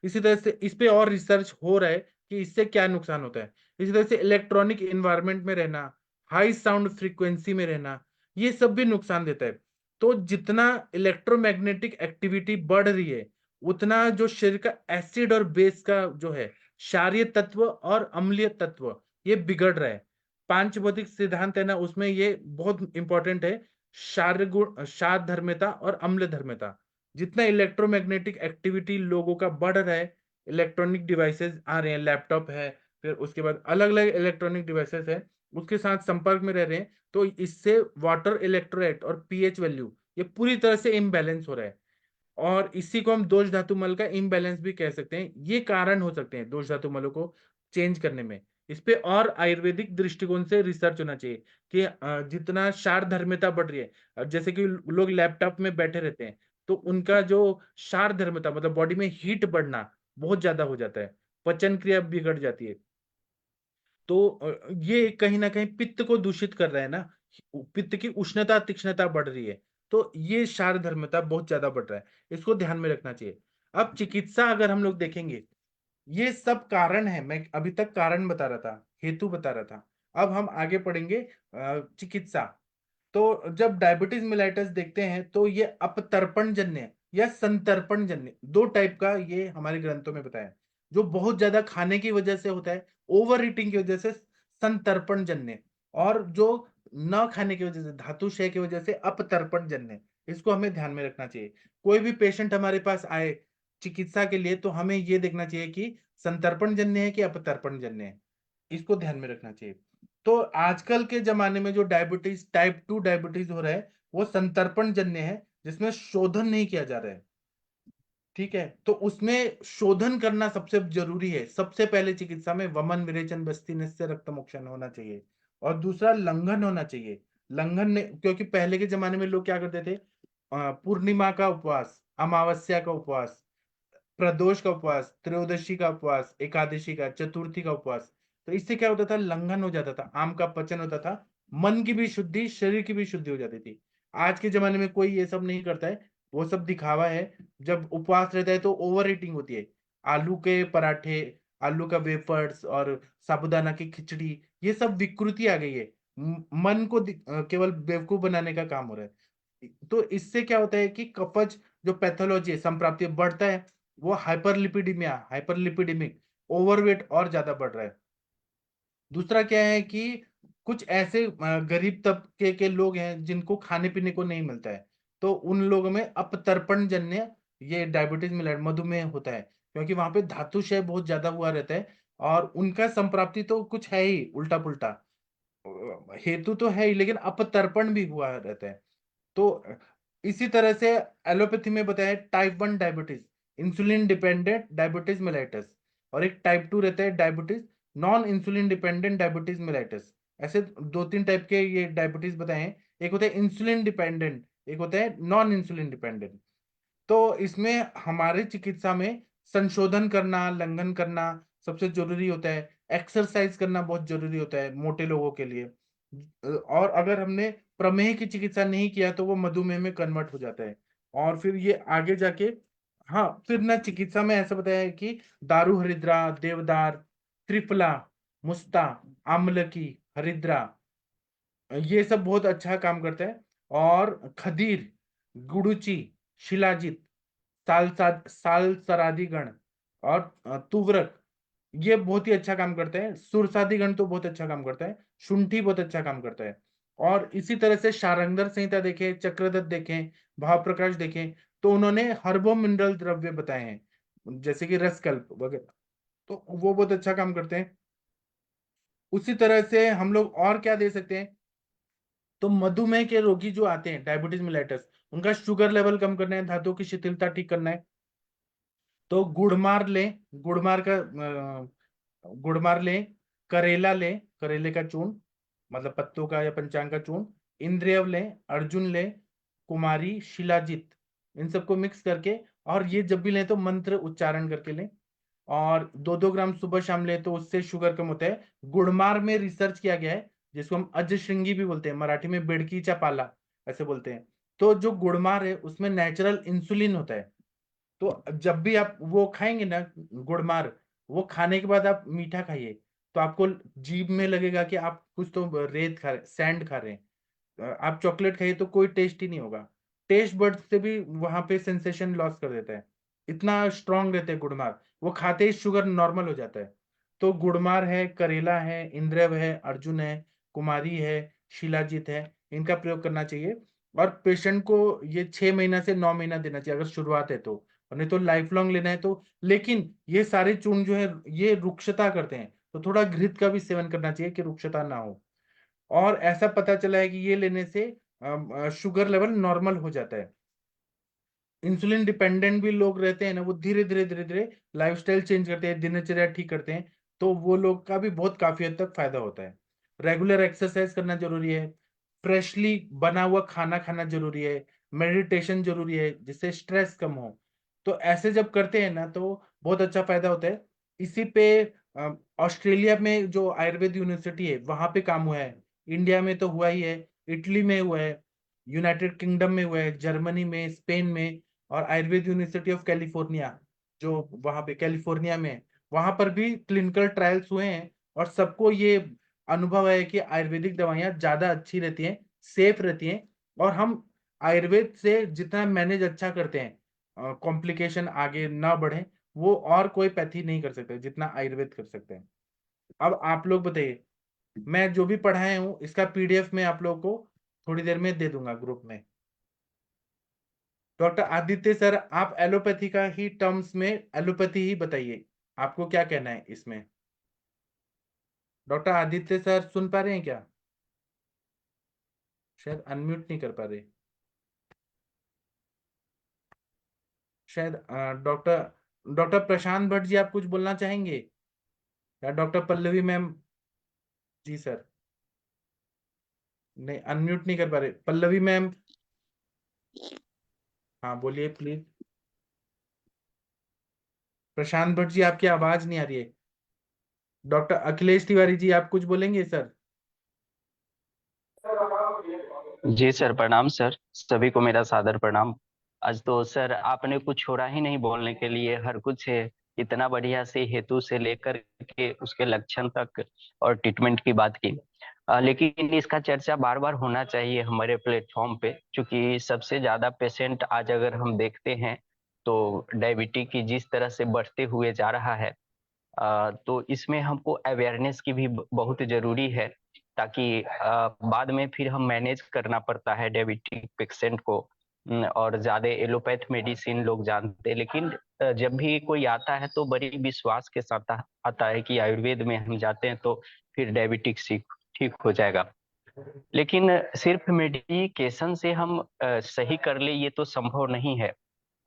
इसी तरह से इस पे और रिसर्च हो रहा है कि इससे क्या नुकसान होता है। इसी तरह से इलेक्ट्रॉनिक इन्वायरमेंट में रहना, हाई साउंड फ्रीक्वेंसी में रहना, ये सब भी नुकसान देता है। तो जितना इलेक्ट्रोमैग्नेटिक एक्टिविटी बढ़ रही है, उतना जो शरीर का एसिड और बेस का जो है, क्षारीय तत्व और अम्लीय तत्व, ये बिगड़ रहा है। पांच भौतिक सिद्धांत है ना, उसमें ये बहुत इंपॉर्टेंट है, क्षार गुण, क्षार धर्मिता और अम्ल धर्मिता। जितना इलेक्ट्रोमैग्नेटिक एक्टिविटी लोगों का बढ़ रहा है, इलेक्ट्रॉनिक डिवाइसेस आ रहे हैं, लैपटॉप है, फिर उसके बाद अलग अलग इलेक्ट्रॉनिक डिवाइसेस है, उसके साथ संपर्क में रह रहे हैं, तो इससे वाटर इलेक्ट्रोलाइट और पीएच वैल्यू ये पूरी तरह से इम्बैलेंस हो रहा है। और इसी को हम दोष धातु मल का इम्बैलेंस भी कह सकते हैं। ये कारण हो सकते हैं दोष धातु मलों को चेंज करने में। इस पे और आयुर्वेदिक दृष्टिकोण से रिसर्च होना चाहिए कि जितना क्षार धर्मिता बढ़ रही है, जैसे कि लोग लैपटॉप में बैठे रहते हैं, तो उनका जो क्षार धर्मिता मतलब बॉडी में हीट बढ़ना बहुत ज्यादा हो जाता है, पचन क्रिया बिगड़ जाती है। तो ये कहीं ना कहीं पित्त को दूषित कर रहा है ना, पित्त की उष्णता तीक्ष्णता बढ़ रही है, तो ये क्षार धर्मिता बहुत ज्यादा बढ़ रहा है, इसको ध्यान में रखना चाहिए। अब चिकित्सा अगर हम लोग देखेंगे, ये सब कारण है, मैं अभी तक कारण बता रहा था, हेतु बता रहा था, अब हम आगे पढ़ेंगे चिकित्सा। तो जब डायबिटीज मेलाइटस देखते हैं तो ये अपतर्पण जन्य या संतर्पण जन्य दो टाइप का ये हमारे ग्रंथों में बताया है। जो बहुत ज्यादा खाने की वजह से होता है, ओवर ईटिंग की वजह से संतर्पण जन्य, और जो न खाने की वजह से धातु क्षय की वजह से अपतर्पण जन्य। इसको हमें ध्यान में रखना चाहिए। कोई भी पेशेंट हमारे पास आए चिकित्सा के लिए तो हमें ये देखना चाहिए कि संतर्पण जन्य है कि अपतर्पण जन्य है, इसको ध्यान में रखना चाहिए। तो आजकल के जमाने में जो डायबिटीज टाइप 2 डायबिटीज हो रहा है वो संतर्पण जन्य है, जिसमें शोधन नहीं किया जा रहा है। ठीक है, तो उसमें शोधन करना सबसे जरूरी है। सबसे पहले चिकित्सा में वमन विरेचन बस्ती निश्चय रक्त मोक्षण होना चाहिए, और दूसरा लंघन होना चाहिए। लंघन ने, क्योंकि पहले के जमाने में लोग क्या करते थे, पूर्णिमा का उपवास, अमावस्या का उपवास, प्रदोष का उपवास, त्रयोदशी का उपवास, एकादशी का, चतुर्थी का उपवास। तो इससे क्या होता था, लंघन हो जाता था, आम का पचन होता था, मन की भी शुद्धि, शरीर की भी शुद्धि हो जाती थी। आज के जमाने में कोई ये सब नहीं करता है, वो सब दिखावा है। जब उपवास रहता है तो ओवर ईटिंग होती है, आलू के पराठे, आलू का वेफर्स और साबूदाना की खिचड़ी, ये सब विकृति आ गई है। मन को केवल बेवकूफ बनाने का काम हो रहा है। तो इससे क्या होता है कि कफज जो पैथोलॉजी है, संप्राप्ति बढ़ता है, वो हाइपरलिपिडीमिया, हाइपरलिपिडेमिक, ओवरवेट और ज्यादा बढ़ रहा है। दूसरा क्या है कि कुछ ऐसे गरीब तबके के लोग हैं जिनको खाने पीने को नहीं मिलता है, तो उन लोगों में अपतर्पण जन्य ये डायबिटीज मिलेट मधुमेह होता है, क्योंकि वहां पे धातुशय बहुत ज्यादा हुआ रहता है और उनका संप्राप्ति तो कुछ है ही उल्टा पुल्टा, हेतु तो है ही लेकिन अपतर्पण भी हुआ रहता है। तो इसी तरह से एलोपैथी में बताया type 1 diabetes, insulin dependent diabetes mellitus, और एक टाइप 2 रहता है diabetes non insulin dependent diabetes mellitus. ऐसे 2-3 टाइप के ये डायबिटीज बताए हैं। एक होता है इंसुलिन डिपेंडेंट, एक होता है नॉन इंसुलिन डिपेंडेंट। तो इसमें हमारे चिकित्सा में संशोधन करना, लंघन करना सबसे जरूरी होता है। एक्सरसाइज करना बहुत जरूरी होता है मोटे लोगों के लिए। और अगर हमने प्रमेह की चिकित्सा नहीं किया तो वो मधुमेह में कन्वर्ट हो जाता है, और फिर ये आगे जाके, हाँ, फिर ना चिकित्सा में ऐसा बताया है कि दारू हरिद्रा, देवदार, त्रिफला, मुस्ता, आमलकी, हरिद्रा, ये सब बहुत अच्छा काम करता है। और खदीर, गुड़ुचि, शिलाजित, सालसरादीगण और तुवरक, ये बहुत ही अच्छा काम करते हैं। सुरसादीगण तो बहुत अच्छा काम करता है। शुंठी बहुत अच्छा काम करता है। और इसी तरह से शारंगधर संहिता देखें, चक्रदत्त देखें, भाव प्रकाश देखें, तो उन्होंने हर्बो मिनरल द्रव्य बताए हैं जैसे कि रसकल्प वगैरह, तो वो बहुत अच्छा काम करते हैं। उसी तरह से हम लोग और क्या दे सकते हैं, तो मधुमेह के रोगी जो आते हैं डायबिटीज मिलेटस, उनका शुगर लेवल कम करना है, धातुओं की शिथिलता ठीक करना है, तो गुड़मार लें। गुड़मार लें, करेला लें, करेले का चूर्ण, मतलब पत्तों का या पंचांग का चूर्ण, इंद्रियव लें, अर्जुन लें, कुमारी, शिलाजित, इन सबको मिक्स करके, और ये जब भी लें तो मंत्र उच्चारण करके लें, और 2-2 ग्राम सुबह शाम लें तो उससे शुगर कम होता है। गुड़मार में रिसर्च किया गया है, जिसको हम अजश्रृंगी भी बोलते हैं, मराठी में बेड़कीचा पाला ऐसे बोलते हैं। तो जो गुड़मार है उसमें नेचुरल इंसुलिन होता है। तो जब भी आप वो खाएंगे ना गुड़मार, वो खाने के बाद आप मीठा खाइए, तो आपको जीभ में लगेगा कि आप कुछ तो रेत खा रहे, सैंड खा रहे हैं। आप चॉकलेट खाइए तो कोई टेस्ट ही नहीं होगा। टेस्ट बड से भी वहां पे सेंसेशन लॉस कर देता है, इतना स्ट्रांग रहते हैं गुड़मार, वो खाते ही शुगर नॉर्मल हो जाता है। तो गुड़मार है, करेला है, इंद्रव है, अर्जुन है, कुमारी है, शिलाजीत है, इनका प्रयोग करना चाहिए। और पेशेंट को ये 6 महीना से 9 महीना देना चाहिए अगर शुरुआत है तो, और नहीं तो लाइफ लॉन्ग लेना है तो। लेकिन ये सारे चूर्ण जो है ये रुक्षता करते हैं, तो थोड़ा घृत का भी सेवन करना चाहिए कि रुक्षता ना हो। और ऐसा पता चला है कि ये लेने से शुगर लेवल नॉर्मल हो जाता है। इंसुलिन डिपेंडेंट भी लोग रहते हैं ना, वो धीरे धीरे धीरे धीरे लाइफस्टाइल चेंज करते हैं, दिनचर्या ठीक करते हैं, तो वो लोग का भी बहुत काफी हद तक फायदा होता है। रेगुलर एक्सरसाइज करना जरूरी है, फ्रेशली बना हुआ खाना खाना जरूरी है, मेडिटेशन जरूरी है जिससे स्ट्रेस कम हो। तो ऐसे जब करते हैं ना तो बहुत अच्छा फायदा होता है। इसी पे ऑस्ट्रेलिया में जो आयुर्वेद यूनिवर्सिटी है वहां पे काम हुआ है, इंडिया में तो हुआ ही है, इटली में हुआ है, यूनाइटेड किंगडम में हुआ है, जर्मनी में, स्पेन में, और आयुर्वेद यूनिवर्सिटी ऑफ कैलिफोर्निया जो वहां पे कैलिफोर्निया में है, वहां पर भी क्लिनिकल ट्रायल्स हुए हैं। और सबको ये अनुभव है कि आयुर्वेदिक दवाइयां ज्यादा अच्छी रहती हैं, सेफ रहती हैं, और हम आयुर्वेद से जितना मैनेज अच्छा करते हैं, कॉम्प्लिकेशन आगे ना बढ़े, वो और कोई पैथी नहीं कर सकते जितना आयुर्वेद कर सकते हैं। अब आप लोग बताइए, मैं जो भी पढ़ाया हूँ इसका पीडीएफ में आप लोगों को थोड़ी देर में दे दूंगा ग्रुप में। डॉक्टर आदित्य सर, आप एलोपैथी का ही टर्म्स में एलोपैथी ही बताइए, आपको क्या कहना है इसमें। डॉक्टर आदित्य सर सुन पा रहे हैं क्या? शायद अनम्यूट नहीं कर पा रहे। शायद डॉक्टर डॉक्टर प्रशांत भट्ट जी आप कुछ बोलना चाहेंगे, या डॉक्टर पल्लवी मैम? जी सर, नहीं अनम्यूट नहीं कर पा रहे। पल्लवी मैम, हाँ बोलिए प्लीज। प्रशांत भट्ट जी आपकी आवाज नहीं आ रही है। डॉक्टर अखिलेश तिवारी जी आप कुछ बोलेंगे सर? जी सर, प्रणाम सर, सभी को मेरा सादर प्रणाम। आज तो सर आपने कुछ छोड़ा ही नहीं बोलने के लिए, हर कुछ है, इतना बढ़िया से हेतु से लेकर के उसके लक्षण तक और ट्रीटमेंट की बात की। लेकिन इसका चर्चा बार बार होना चाहिए हमारे प्लेटफॉर्म पे, क्योंकि सबसे ज्यादा पेशेंट आज अगर हम देखते हैं तो डायबिटीज की जिस तरह से बढ़ते हुए जा रहा है, तो इसमें हमको अवेयरनेस की भी बहुत जरूरी है, ताकि बाद में फिर हम मैनेज करना पड़ता है डायबिटिक पेशेंट को, और ज्यादा एलोपैथ मेडिसिन लोग जानते हैं, लेकिन जब भी कोई आता है तो बड़ी विश्वास के साथ आता है कि आयुर्वेद में हम जाते हैं तो फिर डायबिटिक्स ठीक हो जाएगा। लेकिन सिर्फ मेडिकेशन से हम सही कर ले ये तो संभव नहीं है,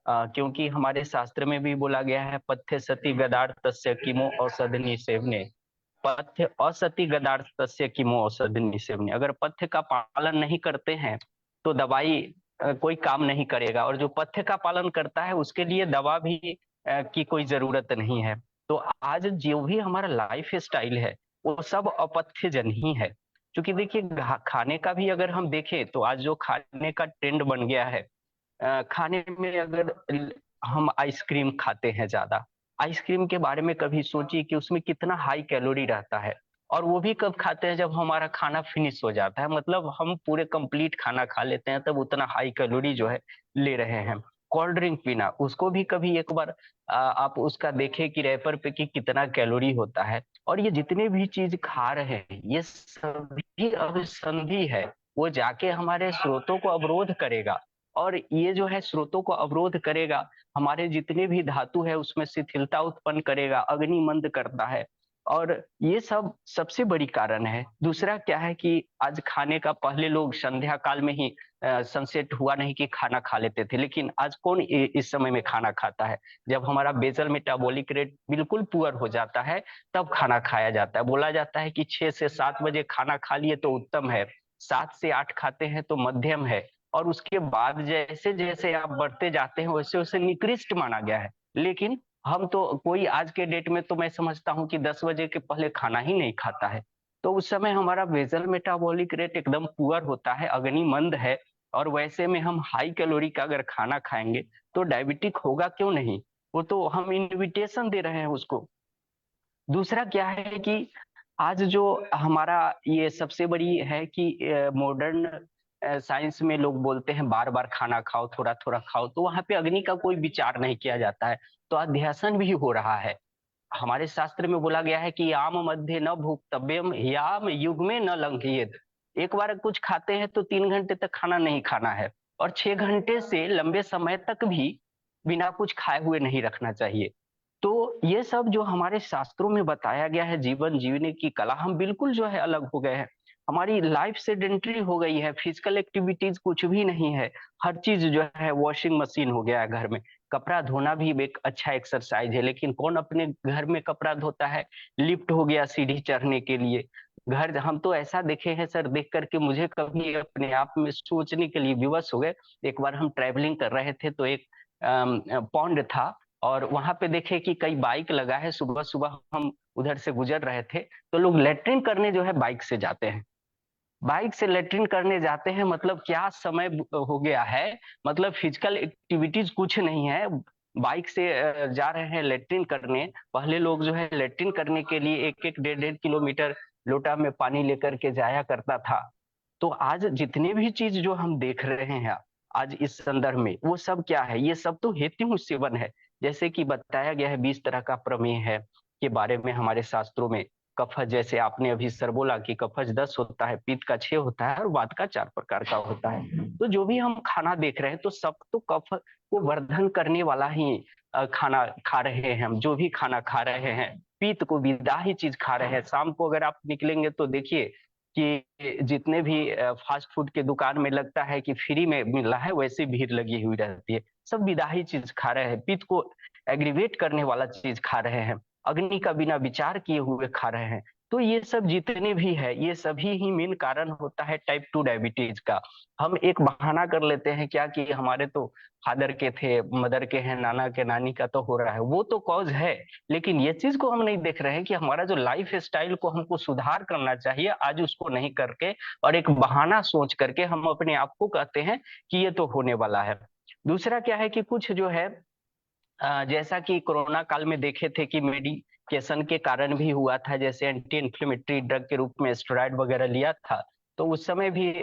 क्योंकि हमारे शास्त्र में भी बोला गया है पथ्य सति गदार्थस्य किमो औषध निसेवने। पथ्य असति गदार्थस्य किमो औषध निसेवने। अगर पथ्य का पालन नहीं करते हैं तो दवाई कोई काम नहीं करेगा, और जो पथ्य का पालन करता है उसके लिए दवा भी की कोई जरूरत नहीं है। तो आज जो भी हमारा लाइफ स्टाइल है वो सब अपथ्यजन ही है। क्योंकि देखिए खाने का भी अगर हम देखें तो आज जो खाने का ट्रेंड बन गया है, खाने में अगर हम आइसक्रीम खाते हैं ज्यादा, आइसक्रीम के बारे में कभी सोचिए कि उसमें कितना हाई कैलोरी रहता है, और वो भी कब खाते हैं जब हमारा खाना फिनिश हो जाता है, मतलब हम पूरे कंप्लीट खाना खा लेते हैं तब उतना हाई कैलोरी जो है ले रहे हैं। कोल्ड ड्रिंक पीना, उसको भी कभी एक बार आप उसका देखें कि रैपर पे कि कितना कैलोरी होता है। और ये जितने भी चीज खा रहे हैं ये सभी अभिसंधि है, वो जाके हमारे स्रोतों को अवरोध करेगा, और ये जो है स्रोतों को अवरोध करेगा, हमारे जितने भी धातु है उसमें शिथिलता उत्पन्न करेगा, अग्नि मंद करता है। और ये सब सबसे बड़ी कारण है। दूसरा क्या है कि आज खाने का, पहले लोग संध्या काल में ही सनसेट हुआ नहीं कि खाना खा लेते थे, लेकिन आज कौन इस समय में खाना खाता है? जब हमारा बेसल मेटाबॉलिक रेट बिल्कुल पुअर हो जाता है तब खाना खाया जाता है। बोला जाता है कि 6 से 7 बजे खाना खा लिए तो उत्तम है, 7 से 8 खाते हैं तो मध्यम है, और उसके बाद जैसे जैसे आप बढ़ते जाते हैं वैसे वैसे निकृष्ट माना गया है। लेकिन हम तो, कोई आज के डेट में तो मैं समझता हूँ कि 10 बजे के पहले खाना ही नहीं खाता है। तो उस समय हमारा बेसल मेटाबॉलिक रेट एकदम पुअर होता है, अग्नि मंद है, और वैसे में हम हाई कैलोरी का अगर खाना खाएंगे तो डायबिटिक होगा क्यों नहीं? वो तो हम इनविटेशन दे रहे हैं उसको। दूसरा क्या है कि आज जो हमारा ये सबसे बड़ी है कि मॉडर्न साइंस में लोग बोलते हैं बार बार खाना खाओ, थोड़ा थोड़ा खाओ, तो वहां पे अग्नि का कोई विचार नहीं किया जाता है, तो अध्यासन भी हो रहा है। हमारे शास्त्र में बोला गया है कि याम मध्य न भुक्तव्यम याम युग में न लंघयेत। एक बार कुछ खाते हैं तो 3 घंटे तक खाना नहीं खाना है, और 6 घंटे से लंबे समय तक भी बिना कुछ खाए हुए नहीं रखना चाहिए। तो ये सब जो हमारे शास्त्रों में बताया गया है जीवन जीने की कला, हम बिल्कुल जो है अलग हो गए हैं। हमारी लाइफ सेडेंटरी हो गई है, फिजिकल एक्टिविटीज कुछ भी नहीं है। हर चीज जो है वॉशिंग मशीन हो गया है घर में। कपड़ा धोना भी एक अच्छा एक्सरसाइज है, लेकिन कौन अपने घर में कपड़ा धोता है? लिफ्ट हो गया सीढ़ी चढ़ने के लिए। घर हम तो ऐसा देखे हैं सर, देख करके मुझे कभी अपने आप में सोचने के लिए विवश हो गए। एक बार हम ट्रैवलिंग कर रहे थे तो एक पॉन्ड था, और वहां पे देखे कि कई बाइक लगा है। सुबह सुबह हम उधर से गुजर रहे थे तो लोग लेटरिन करने जो है बाइक से जाते हैं। बाइक से लेटरिन करने जाते हैं, मतलब क्या समय हो गया है, मतलब फिजिकल एक्टिविटीज कुछ नहीं है, बाइक से जा रहे हैं लेटरिन करने। पहले लोग जो है लेटरिन करने के लिए 1-1 1.5 किलोमीटर लोटा में पानी लेकर के जाया करता था। तो आज जितने भी चीज जो हम देख रहे हैं आज इस संदर्भ में, वो सब क्या है? ये सब तो हेतु सेवन है। जैसे कि बताया गया है 20 तरह का प्रमेय है के बारे में हमारे शास्त्रों में। कफज, जैसे आपने अभी सर बोला कि कफज 10 होता है, पित्त का 6 होता है, और वात का 4 प्रकार का होता है। तो जो भी हम खाना देख रहे हैं तो सब तो कफ को वर्धन करने वाला ही खाना खा रहे हैं। हम जो भी खाना खा रहे हैं पित्त को विदाही चीज खा रहे हैं। शाम को अगर आप निकलेंगे तो देखिए कि जितने भी फास्ट फूड के दुकान में लगता है कि फ्री में मिल रहा है, वैसे भीड़ लगी हुई रहती है। सब विदाही चीज खा रहे हैं, पित्त को एग्रीवेट करने वाला चीज खा रहे हैं, अग्नि का बिना विचार किए हुए खा रहे हैं। तो ये सब जितने भी है ये सभी ही मेन कारण होता है टाइप 2 डायबिटीज का। हम एक बहाना कर लेते हैं क्या कि हमारे तो फादर के थे, मदर के हैं, नाना के, नानी का तो हो रहा है, वो तो कॉज है। लेकिन ये चीज को हम नहीं देख रहे हैं कि हमारा जो लाइफ स्टाइल को हमको सुधार करना चाहिए, आज उसको नहीं करके और एक बहाना सोच करके हम अपने आप को कहते हैं कि ये तो होने वाला है। दूसरा क्या है कि कुछ जो है जैसा कि कोरोना काल में देखे थे कि मेडिकेशन के कारण भी हुआ था, जैसे एंटी इन्फ्लेमेटरी ड्रग के रूप में स्टेरॉइड वगैरह लिया था, तो उस समय भी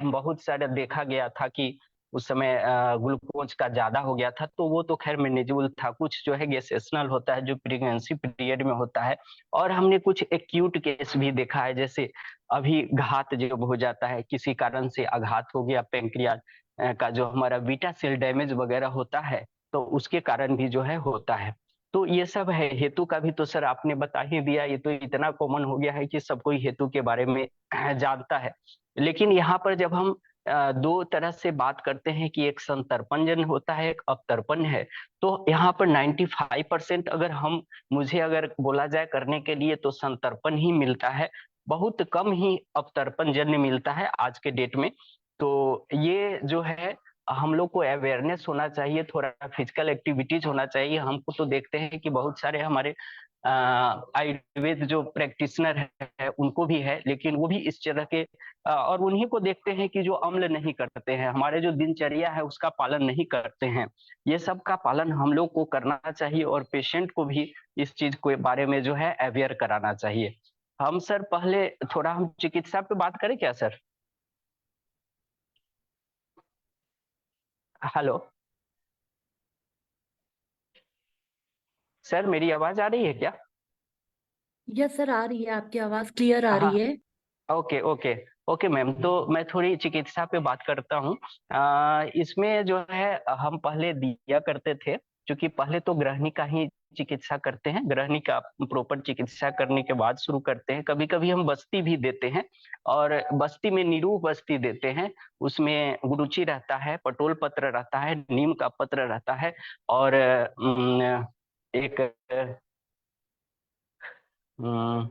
बहुत सारा देखा गया था कि उस समय ग्लूकोज का ज्यादा हो गया था। तो वो तो खैर मैनेजेबल था। कुछ जो है गेस्टेशनल होता है जो प्रेगनेंसी पीरियड में होता है, और हमने कुछ एक्यूट केस भी देखा है, जैसे अभी घात जब हो जाता है, किसी कारण से आघात हो गया पेंक्रियाज, का जो हमारा बीटा सेल डैमेज वगैरह होता है, तो उसके कारण भी जो है होता है। तो ये सब है। हेतु का भी तो सर आपने बता ही दिया, ये तो इतना कॉमन हो गया है कि सब कोई हेतु के बारे में जानता है। लेकिन यहाँ पर जब हम दो तरह से बात करते हैं कि एक संतर्पण जन्य होता है, एक अवतर्पण है, तो यहाँ पर 95% अगर मुझे अगर बोला जाए करने के लिए तो संतर्पण ही मिलता है, बहुत कम ही अवतर्पण जन्य मिलता है आज के डेट में। तो ये जो है हम लोग को अवेयरनेस होना चाहिए, थोड़ा फिजिकल एक्टिविटीज होना चाहिए। हमको तो देखते हैं कि बहुत सारे हमारे आयुर्वेद जो प्रैक्टिशनर है उनको भी है, लेकिन वो भी इस तरह के और उन्हीं को देखते हैं कि जो अम्ल नहीं करते हैं, हमारे जो दिनचर्या है उसका पालन नहीं करते हैं। ये सब का पालन हम लोग को करना चाहिए और पेशेंट को भी इस चीज के बारे में जो है अवेयर कराना चाहिए। हम सर पहले थोड़ा हम चिकित्सा पे बात करें क्या सर? हेलो सर, मेरी आवाज आ रही है क्या? यस सर, आ रही है, आपकी आवाज क्लियर आ हाँ, रही है। ओके ओके ओके मैम, तो मैं थोड़ी चिकित्सा पे बात करता हूँ। इसमें जो है हम पहले दिया करते थे, क्योंकि पहले तो गृहिणी का ही चिकित्सा करते हैं, गृहिणी का प्रॉपर चिकित्सा करने के बाद शुरू करते हैं। कभी कभी हम बस्ती भी देते हैं, और बस्ती में निरूह बस्ती देते हैं। उसमें गुरुची रहता है, पटोल पत्र रहता है, नीम का पत्र रहता है, और एक अम,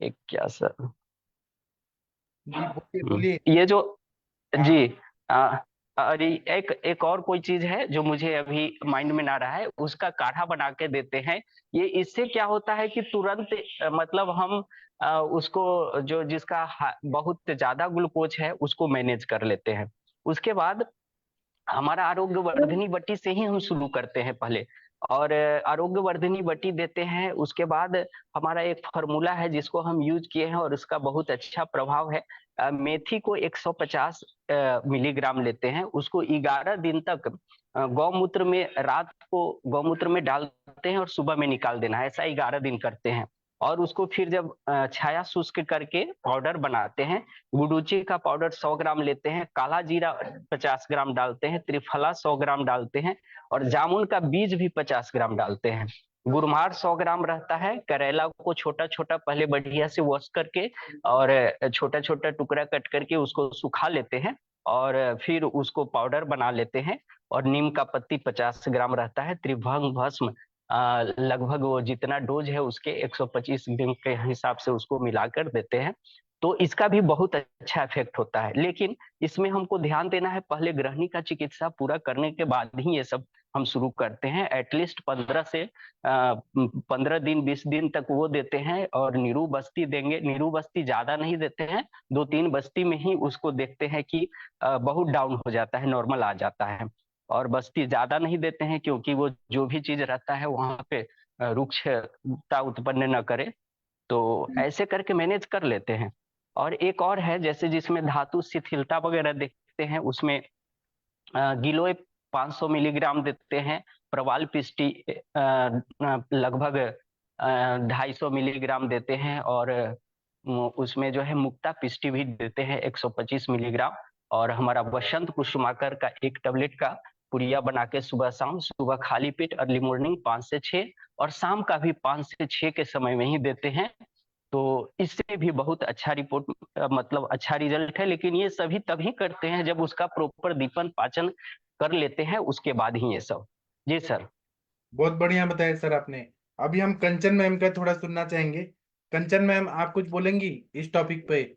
एक क्या सर, जी बोलिए बोलिए। ये जो जी आ, अरे एक और कोई चीज है जो मुझे अभी माइंड में ना रहा है, उसका काढ़ा बना के देते हैं। ये इससे क्या होता है कि तुरंत मतलब हम उसको जो जिसका बहुत ज्यादा ग्लूकोज है उसको मैनेज कर लेते हैं। उसके बाद हमारा आरोग्य वर्धनी बटी से ही हम शुरू करते हैं पहले, और आरोग्य वर्धनी बटी देते हैं। उसके बाद हमारा एक फार्मूला है जिसको हम यूज किए हैं और उसका बहुत अच्छा प्रभाव है। मेथी को 150 मिलीग्राम लेते हैं, उसको 11 दिन तक गौमूत्र में, रात को गौमूत्र में डालते हैं और सुबह में निकाल देना है, ऐसा 11 दिन करते हैं। और उसको फिर जब छाया शुष्क करके पाउडर बनाते हैं, गुडुची का पाउडर 100 ग्राम लेते हैं, काला जीरा 50 ग्राम डालते हैं, त्रिफला 100 ग्राम डालते हैं, और जामुन का बीज भी 50 ग्राम डालते हैं। गुरमार 100 ग्राम रहता है। करेला को छोटा छोटा पहले बढ़िया से वॉश करके और छोटा छोटा टुकड़ा कट करके उसको सुखा लेते हैं, और फिर उसको पाउडर बना लेते हैं। और नीम का पत्ती 50 ग्राम रहता है। त्रिभंग भस्म लगभग वो जितना डोज है उसके 125 ग्राम के हिसाब से उसको मिलाकर देते हैं। तो इसका भी बहुत अच्छा इफेक्ट होता है। लेकिन इसमें हमको ध्यान देना है, पहले गृहिणी का चिकित्सा पूरा करने के बाद ही ये सब हम शुरू करते हैं। एटलीस्ट 15 दिन 20 दिन तक वो देते हैं, और नीरू बस्ती देंगे। नीरू बस्ती ज्यादा नहीं देते हैं, 2-3 बस्ती में ही उसको देखते हैं कि बहुत डाउन हो जाता है, नॉर्मल आ जाता है। और बस्ती ज्यादा नहीं देते हैं, क्योंकि वो जो भी चीज रहता है वहां पे रुक्षता उत्पन्न न करे। तो ऐसे करके मैनेज कर लेते हैं। और एक और है, जैसे जिसमें धातु शिथिलता वगैरह देखते हैं, उसमें गिलोय 500 मिलीग्राम देते हैं। प्रवाल पिष्टी लगभग 250 मिलीग्राम देते हैं, और उसमें जो है मुक्ता पिष्टी भी देते हैं 125 मिलीग्राम। और हमारा वसंत कुसुमाकर का एक टेबलेट का पुड़िया बना के सुबह शाम, सुबह खाली पेट अर्ली मॉर्निंग 5 से 6, और शाम का भी 5 से 6 के समय में ही देते हैं। तो इससे भी बहुत अच्छा रिपोर्ट मतलब अच्छा रिजल्ट है। लेकिन ये सभी तभी करते हैं जब उसका प्रॉपर दीपन पाचन कर लेते हैं, उसके बाद ही ये सब। जी सर। बहुत बढ़िया बताया सर आपने। अभी हम कंचन मैम का थोड़ा सुनना चाहेंगे। कंचन मैम, आप कुछ बोलेंगी इस टॉपिक पे?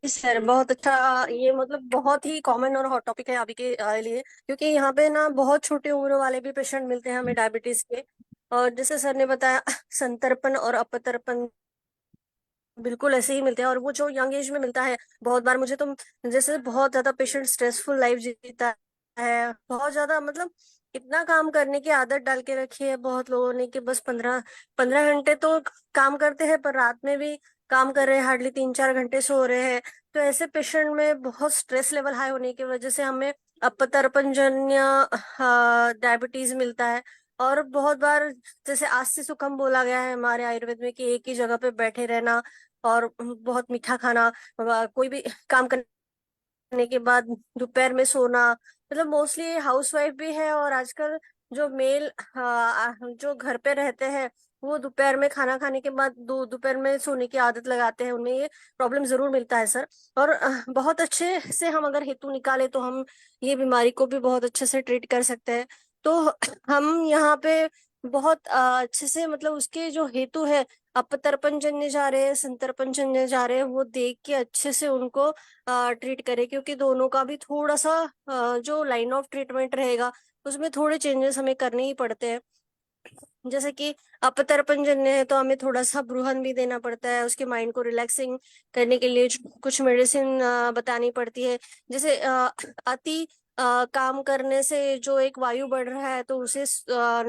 सर बहुत अच्छा, ये मतलब बहुत ही कॉमन और हॉट टॉपिक है अभी के लिए, क्योंकि यहाँ पे ना बहुत छोटी उम्र वाले भी पेशेंट मिलते हैं हमें डायबिटीज के। और जैसे सर ने बताया, संतर्पण और अपतर्पण बिल्कुल ऐसे ही मिलते हैं, और वो जो यंग एज में मिलता है। बहुत बार मुझे तो जैसे बहुत ज्यादा पेशेंट स्ट्रेसफुल लाइफ जीता है, बहुत ज्यादा मतलब इतना काम करने की आदत डाल के रखी है बहुत लोगों ने कि बस 15 15 घंटे तो काम करते हैं, पर रात में भी काम कर रहे हैं, हार्डली 3 4 घंटे सो रहे हैं। तो ऐसे पेशेंट में बहुत स्ट्रेस लेवल हाई होने की वजह से हमें अपतर्पणजन्य डायबिटीज मिलता है। और बहुत बार जैसे आज से सुखम बोला गया है हमारे आयुर्वेद में कि एक ही जगह पे बैठे रहना और बहुत मीठा खाना, कोई भी काम करने करने के बाद दोपहर में सोना, मतलब मोस्टली हाउसवाइफ भी है और आजकल जो मेल जो घर पे रहते हैं वो दोपहर में खाना खाने के बाद दोपहर में सोने की आदत लगाते हैं, उन्हें ये प्रॉब्लम जरूर मिलता है सर। और बहुत अच्छे से हम अगर हेतु निकाले तो हम ये बीमारी को भी बहुत अच्छे से ट्रीट कर सकते हैं। तो हम यहाँ पे बहुत अच्छे से मतलब उसके जो हेतु है अपतर्पण जन्य जा रहे हैं, संतर्पण जन्य जा रहे हैं, वो देख के अच्छे से उनको ट्रीट करें, क्योंकि दोनों का भी थोड़ा सा जो लाइन ऑफ ट्रीटमेंट रहेगा उसमें थोड़े चेंजेस हमें करने ही पड़ते हैं। जैसे कि अपतर्पण जन्य है तो हमें थोड़ा सा ब्रूहन भी देना पड़ता है, उसके माइंड को रिलैक्सिंग करने के लिए कुछ मेडिसिन बतानी पड़ती है। जैसे अति काम करने से जो एक वायु बढ़ रहा है तो उसे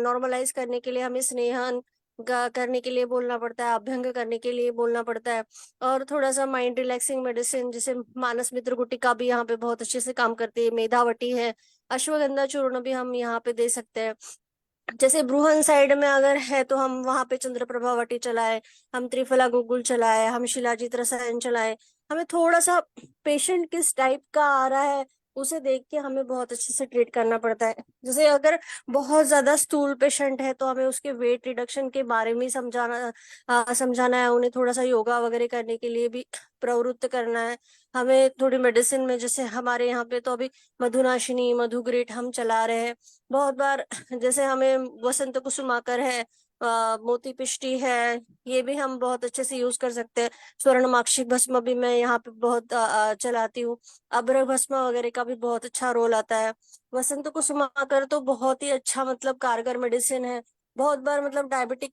नॉर्मलाइज करने के लिए हमें स्नेहन करने के लिए बोलना पड़ता है, अभ्यंग करने के लिए बोलना पड़ता है। और थोड़ा सा माइंड रिलैक्सिंग मेडिसिन जैसे मानस मित्र गुटिका भी यहाँ पे बहुत अच्छे से काम करती है, मेधावटी है, अश्वगंधा चूर्ण भी हम यहाँ पे दे सकते हैं। जैसे ब्रूहन साइड में अगर है तो हम वहां पे चंद्रप्रभा वटी चलाए, हम त्रिफला गुगुल चलाए, हम शिलाजीत रसायन चलाए। हमें थोड़ा सा पेशेंट किस टाइप का आ रहा है उसे देख के हमें बहुत अच्छे से ट्रीट करना पड़ता है। जैसे अगर बहुत ज्यादा स्थूल पेशेंट है तो हमें उसके वेट रिडक्शन के बारे में समझाना है, उन्हें थोड़ा सा योगा वगैरह करने के लिए भी प्रवृत्त करना है। हमें थोड़ी मेडिसिन में जैसे हमारे यहाँ पे तो अभी मधुनाशिनी मधुग्रेट हम चला रहे हैं बहुत बार। जैसे हमें वसंत कुसुमाकर है, मोती पिष्टी है, ये भी हम बहुत अच्छे से यूज कर सकते हैं। स्वर्णमाक्षी भस्म भी मैं यहाँ पे बहुत चलाती हूँ। अभ्र भस्म वगैरह का भी बहुत अच्छा रोल आता है। वसंत कुसुमाकर तो बहुत ही अच्छा मतलब कारगर मेडिसिन है। बहुत बार मतलब डायबिटिक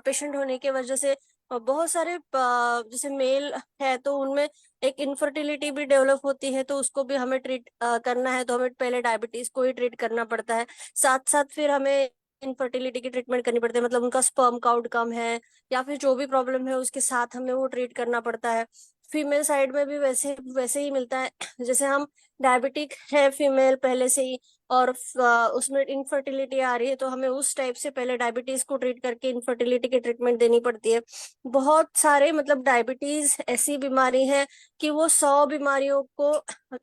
पेशेंट होने की वजह से बहुत सारे जैसे मेल है तो उनमें एक इनफर्टिलिटी भी डेवलप होती है, तो उसको भी हमें ट्रीट करना है तो हमें पहले डायबिटीज को ही ट्रीट करना पड़ता है, साथ साथ फिर हमें इनफर्टिलिटी की ट्रीटमेंट करनी पड़ती है, मतलब उनका स्पर्म काउंट कम है या फिर जो भी प्रॉब्लम है उसके साथ हमें वो ट्रीट करना पड़ता है। फीमेल साइड में भी वैसे वैसे ही मिलता है। जैसे हम डायबिटिक है फीमेल पहले से ही और उसमें इनफर्टिलिटी आ रही है तो हमें उस टाइप से पहले डायबिटीज को ट्रीट करके इनफर्टिलिटी की ट्रीटमेंट देनी पड़ती है। बहुत सारे मतलब डायबिटीज ऐसी बीमारी है कि वो 100 बीमारियों को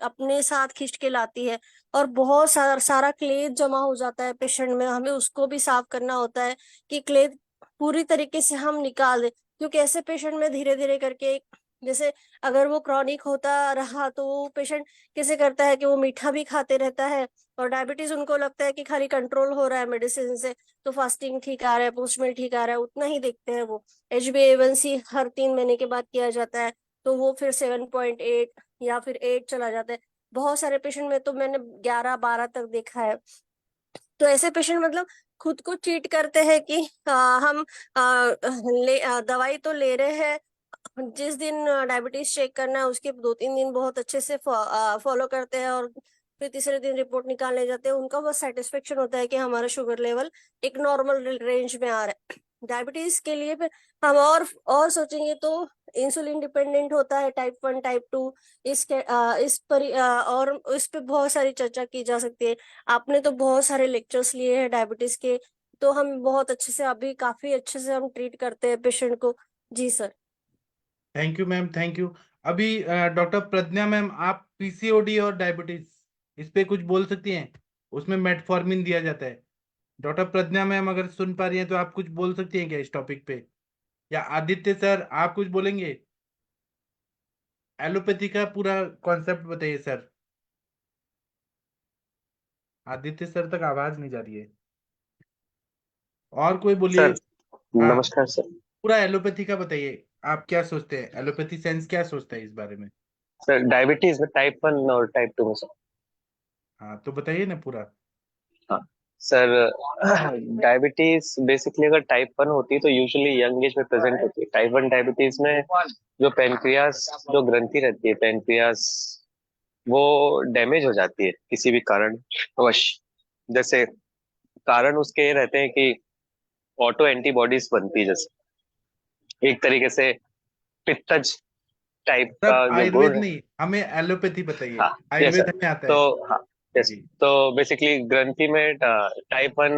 अपने साथ खींच के लाती है और बहुत सारा क्लेद जमा हो जाता है पेशेंट में, हमें उसको भी साफ करना होता है कि क्लेद पूरी तरीके से हम निकाल दें। क्योंकि ऐसे पेशेंट में धीरे धीरे करके जैसे अगर वो क्रॉनिक होता रहा तो वो पेशेंट कैसे करता है कि वो मीठा भी खाते रहता है और डायबिटीज उनको लगता है कि खाली कंट्रोल हो रहा है मेडिसिन से, तो फास्टिंग ठीक आ रहा है, पोस्ट मील ठीक आ रहा है, उतना ही देखते हैं वो। HbA1c हर 3 महीने के बाद किया जाता है तो वो फिर 7.8 या फिर 8 चला जाता है। बहुत सारे पेशेंट में तो मैंने 11-12 तक देखा है। तो ऐसे पेशेंट मतलब खुद को चीट करते हैं कि हम दवाई तो ले रहे हैं, जिस दिन डायबिटीज चेक करना है उसके 2-3 दिन बहुत अच्छे से फॉलो करते हैं और फिर तीसरे दिन रिपोर्ट निकालने जाते हैं, उनका बस सेटिस्फेक्शन होता है कि हमारा शुगर लेवल एक नॉर्मल रेंज में आ रहा है। डायबिटीज के लिए फिर हम और सोचेंगे तो इंसुलिन डिपेंडेंट होता है टाइप 1 टाइप 2। इस पर और इस पे बहुत सारी चर्चा की जा सकती है। आपने तो बहुत सारे लेक्चर्स लिए हैं डायबिटीज के, तो हम बहुत अच्छे से अभी काफी अच्छे से हम ट्रीट करते हैं पेशेंट को। जी sir. Thank you ma'am, thank you. अभी डॉक्टर प्रज्ञा मैम, आप पीसीओडी और डायबिटीज इस पे कुछ बोल सकती हैं? उसमें मेटफॉर्मिन दिया जाता है। डॉक्टर प्रज्ञा मैम अगर सुन पा रही हैं तो आप कुछ बोल सकती हैं क्या इस टॉपिक पे? या आदित्य सर आप कुछ बोलेंगे? एलोपैथी का पूरा कॉन्सेप्ट बताइए सर। आदित्य सर तक आवाज नहीं जा रही है। और कोई बोलिए। सर हाँ, नमस्कार सर। पूरा एलोपैथी का बताइए, आप क्या सोचते हैं, एलोपैथी साइंस क्या सोचता है इस बारे में? सर डायबिटीज में टाइप 1 और टाइप 2 में सर। हाँ तो बताइए ना पूरा। हाँ सर, डायबिटीज बेसिकली अगर टाइप 1 होती है तो यूजुअली यंग एज में प्रेजेंट होती है। टाइप 1 डायबिटीज में जो पेनक्रियास जो ग्रंथि रहती है पेनक्रियास वो डैमेज हो जाती है किसी भी कारण वश। जैसे कारण उसके ये रहते हैं कि ऑटो एंटीबॉडीज बनती है, जैसे एक तरीके से पित्तज टाइप का सब जो आयुर्वेद गुण है। नहीं, हमें एलोपैथी बताइए। हाँ यस आयुर्वेद सर। हमें आता तो है। हाँ यस, जी। तो बेसिकली ग्रंथि में टाइप 1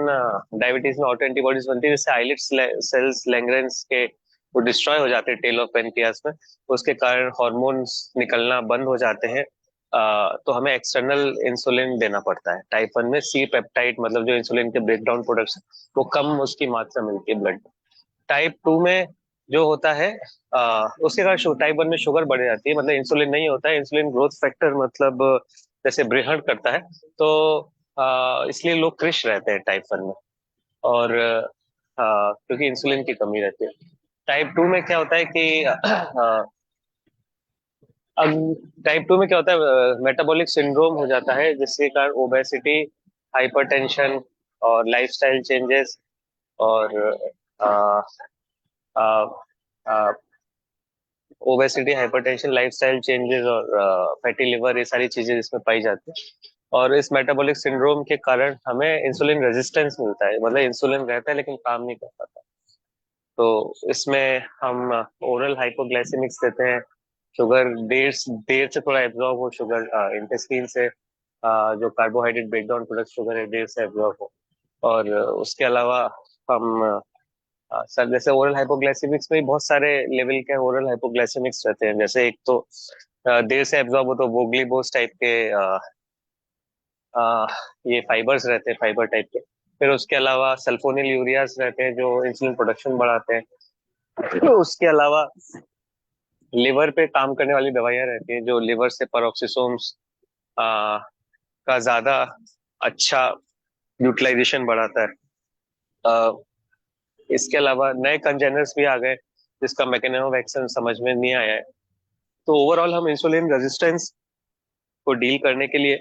डायबिटीज में ऑटो एंटीबॉडीज बनती है जिससे आइलेट सेल्स लैंगरेंस के वो डिस्ट्रॉय हो जाते हैं टेल ऑफ पेनक्रियास में। उसके कारण हॉर्मोन्स निकलना बंद हो जाते हैं तो हमें एक्सटर्नल इंसुलिन देना पड़ता है। टाइप 1 में सी पेप्टाइड मतलब जो इंसुलिन के ब्रेकडाउन प्रोडक्ट्स वो कम उसकी मात्रा मिलती है ब्लड। टाइप 2 में जो होता है उसके कारण टाइप 1 में शुगर बढ़ जाती है, मतलब इंसुलिन नहीं होता है, इंसुलिन ग्रोथ फैक्टर मतलब जैसे बृहद करता है, तो इसलिए लोग कृश रहते हैं टाइप 1 में। और क्योंकि इंसुलिन की कमी रहती है। टाइप 2 में क्या होता है कि अब टाइप 2 में क्या होता है, मेटाबॉलिक सिंड्रोम हो जाता है, जिसके कारण ओबेसिटी, हाइपरटेंशन और लाइफस्टाइल चेंजेस और ओबेसिटी, हाइपरटेंशन, लाइफस्टाइल चेंजेस और फैटी लिवर, ये सारी चीजें इसमें पाई जाती है। और इस मेटाबॉलिक सिंड्रोम के कारण हमें इंसुलिन रेजिस्टेंस मिलता है, मतलब इंसुलिन रहता है लेकिन काम नहीं कर पाता। तो इसमें हम ओरल हाइपोग्लाइसेमिक्स देते हैं, शुगर देर से थोड़ा एब्जॉर्ब हो, शुगर इंटेस्टाइन से जो कार्बोहाइड्रेट ब्रेकडाउन प्रोडक्ट शुगर है देर से एब्जॉर्ब हो। और उसके अलावा हम सर जैसे ओरल हाइपोग्लाइसेमिक्स में बहुत सारे लेवल के ओरल हाइपोग्लाइसेमिक्स रहते हैं, जैसे एक तो देर से एब्जॉर्ब हो तो वोगली बोस टाइप के ये फाइबर्स रहते हैं, फाइबर टाइप के। फिर उसके अलावा सल्फोनिल यूरियास रहते हैं जो इंसुलिन प्रोडक्शन बढ़ाते हैं। उसके अलावा लिवर पे काम करने वाली दवाइयां रहती हैं जो लिवर से पेरोक्सिसोम्स का ज्यादा अच्छा यूटिलाइजेशन बढ़ाता है। इसके अलावा नए कंजेनर्स भी आ गए जिसका मैकेनिज्म ऑफ एक्शन समझ में नहीं आया है। तो ओवरऑल हम इंसुलिन रेजिस्टेंस को डील करने के लिए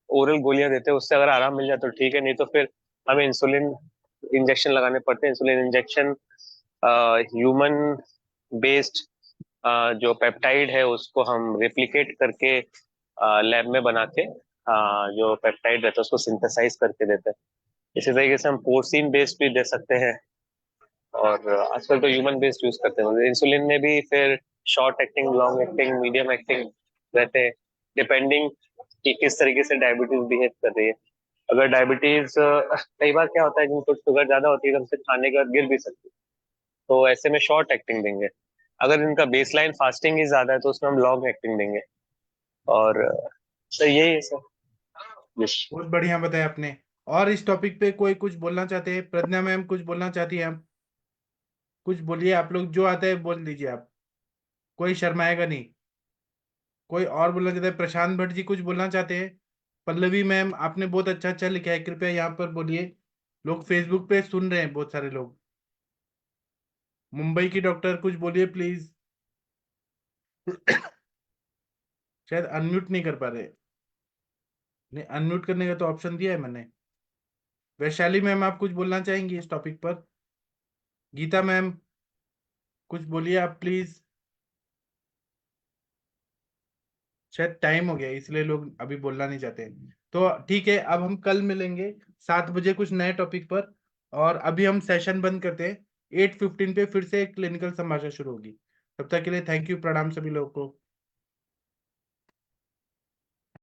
ओरल गोलियां देते हैं, उससे अगर आराम मिल जाए तो ठीक है, नहीं तो फिर हमें इंसुलिन इंजेक्शन लगाने पड़ते हैं। इंसुलिन इंजेक्शन ह्यूमन बेस्ड जो पेप्टाइड है उसको हम रेप्लिकेट करके लैब में बना के जो पेप्टाइड रहता है उसको सिंथेसाइज करके देते हैं। इसी तरीके से हम पोर्सिन बेस्ड भी दे सकते हैं, और आजकल तो ह्यूमन बेस्ड यूज करते हैं। इंसुलिन में भी फिर short acting, long acting, medium acting रहते हैं, डिपेंडिंग कि किस तरीके से डायबिटीज बिहेव कर रही है। अगर डायबिटीज कई बार क्या होता है जिनको शुगर ज्यादा होती है हमसे खाने के बाद गिर भी सकती है, तो ऐसे में शॉर्ट एक्टिंग देंगे। अगर इनका बेसलाइन फास्टिंग ही ज्यादा है तो उसमें हम लॉन्ग एक्टिंग देंगे। और सर यही है सर। बहुत बढ़िया बताया आपने। और इस टॉपिक पे कोई कुछ बोलना चाहते हैं? प्रज्ञा मैम कुछ बोलना चाहती है? आप कुछ बोलिए, आप लोग जो आता है बोल दीजिए, आप कोई शर्माएगा नहीं। कोई और बोलना चाहते हैं? प्रशांत भट्ट जी कुछ बोलना चाहते हैं? पल्लवी मैम आपने बहुत अच्छा अच्छा लिखा है, कृपया यहाँ पर बोलिए। लोग फेसबुक पे सुन रहे हैं, बहुत सारे लोग। मुंबई की डॉक्टर कुछ बोलिए प्लीज। शायद अनम्यूट नहीं कर पा रहे। नहीं, अनम्यूट करने का तो ऑप्शन दिया है मैंने। वैशाली मैम आप कुछ बोलना चाहेंगी इस टॉपिक पर? गीता मैम कुछ बोलिए आप प्लीज। शायद टाइम हो गया इसलिए लोग अभी बोलना नहीं चाहते। तो ठीक है, अब हम कल मिलेंगे 7 बजे कुछ नए टॉपिक पर। और अभी हम सेशन बंद करते हैं। 8:15 पे फिर से क्लिनिकल संभाषण शुरू होगी। तब तक के लिए थैंक यू, प्रणाम सभी लोगों को।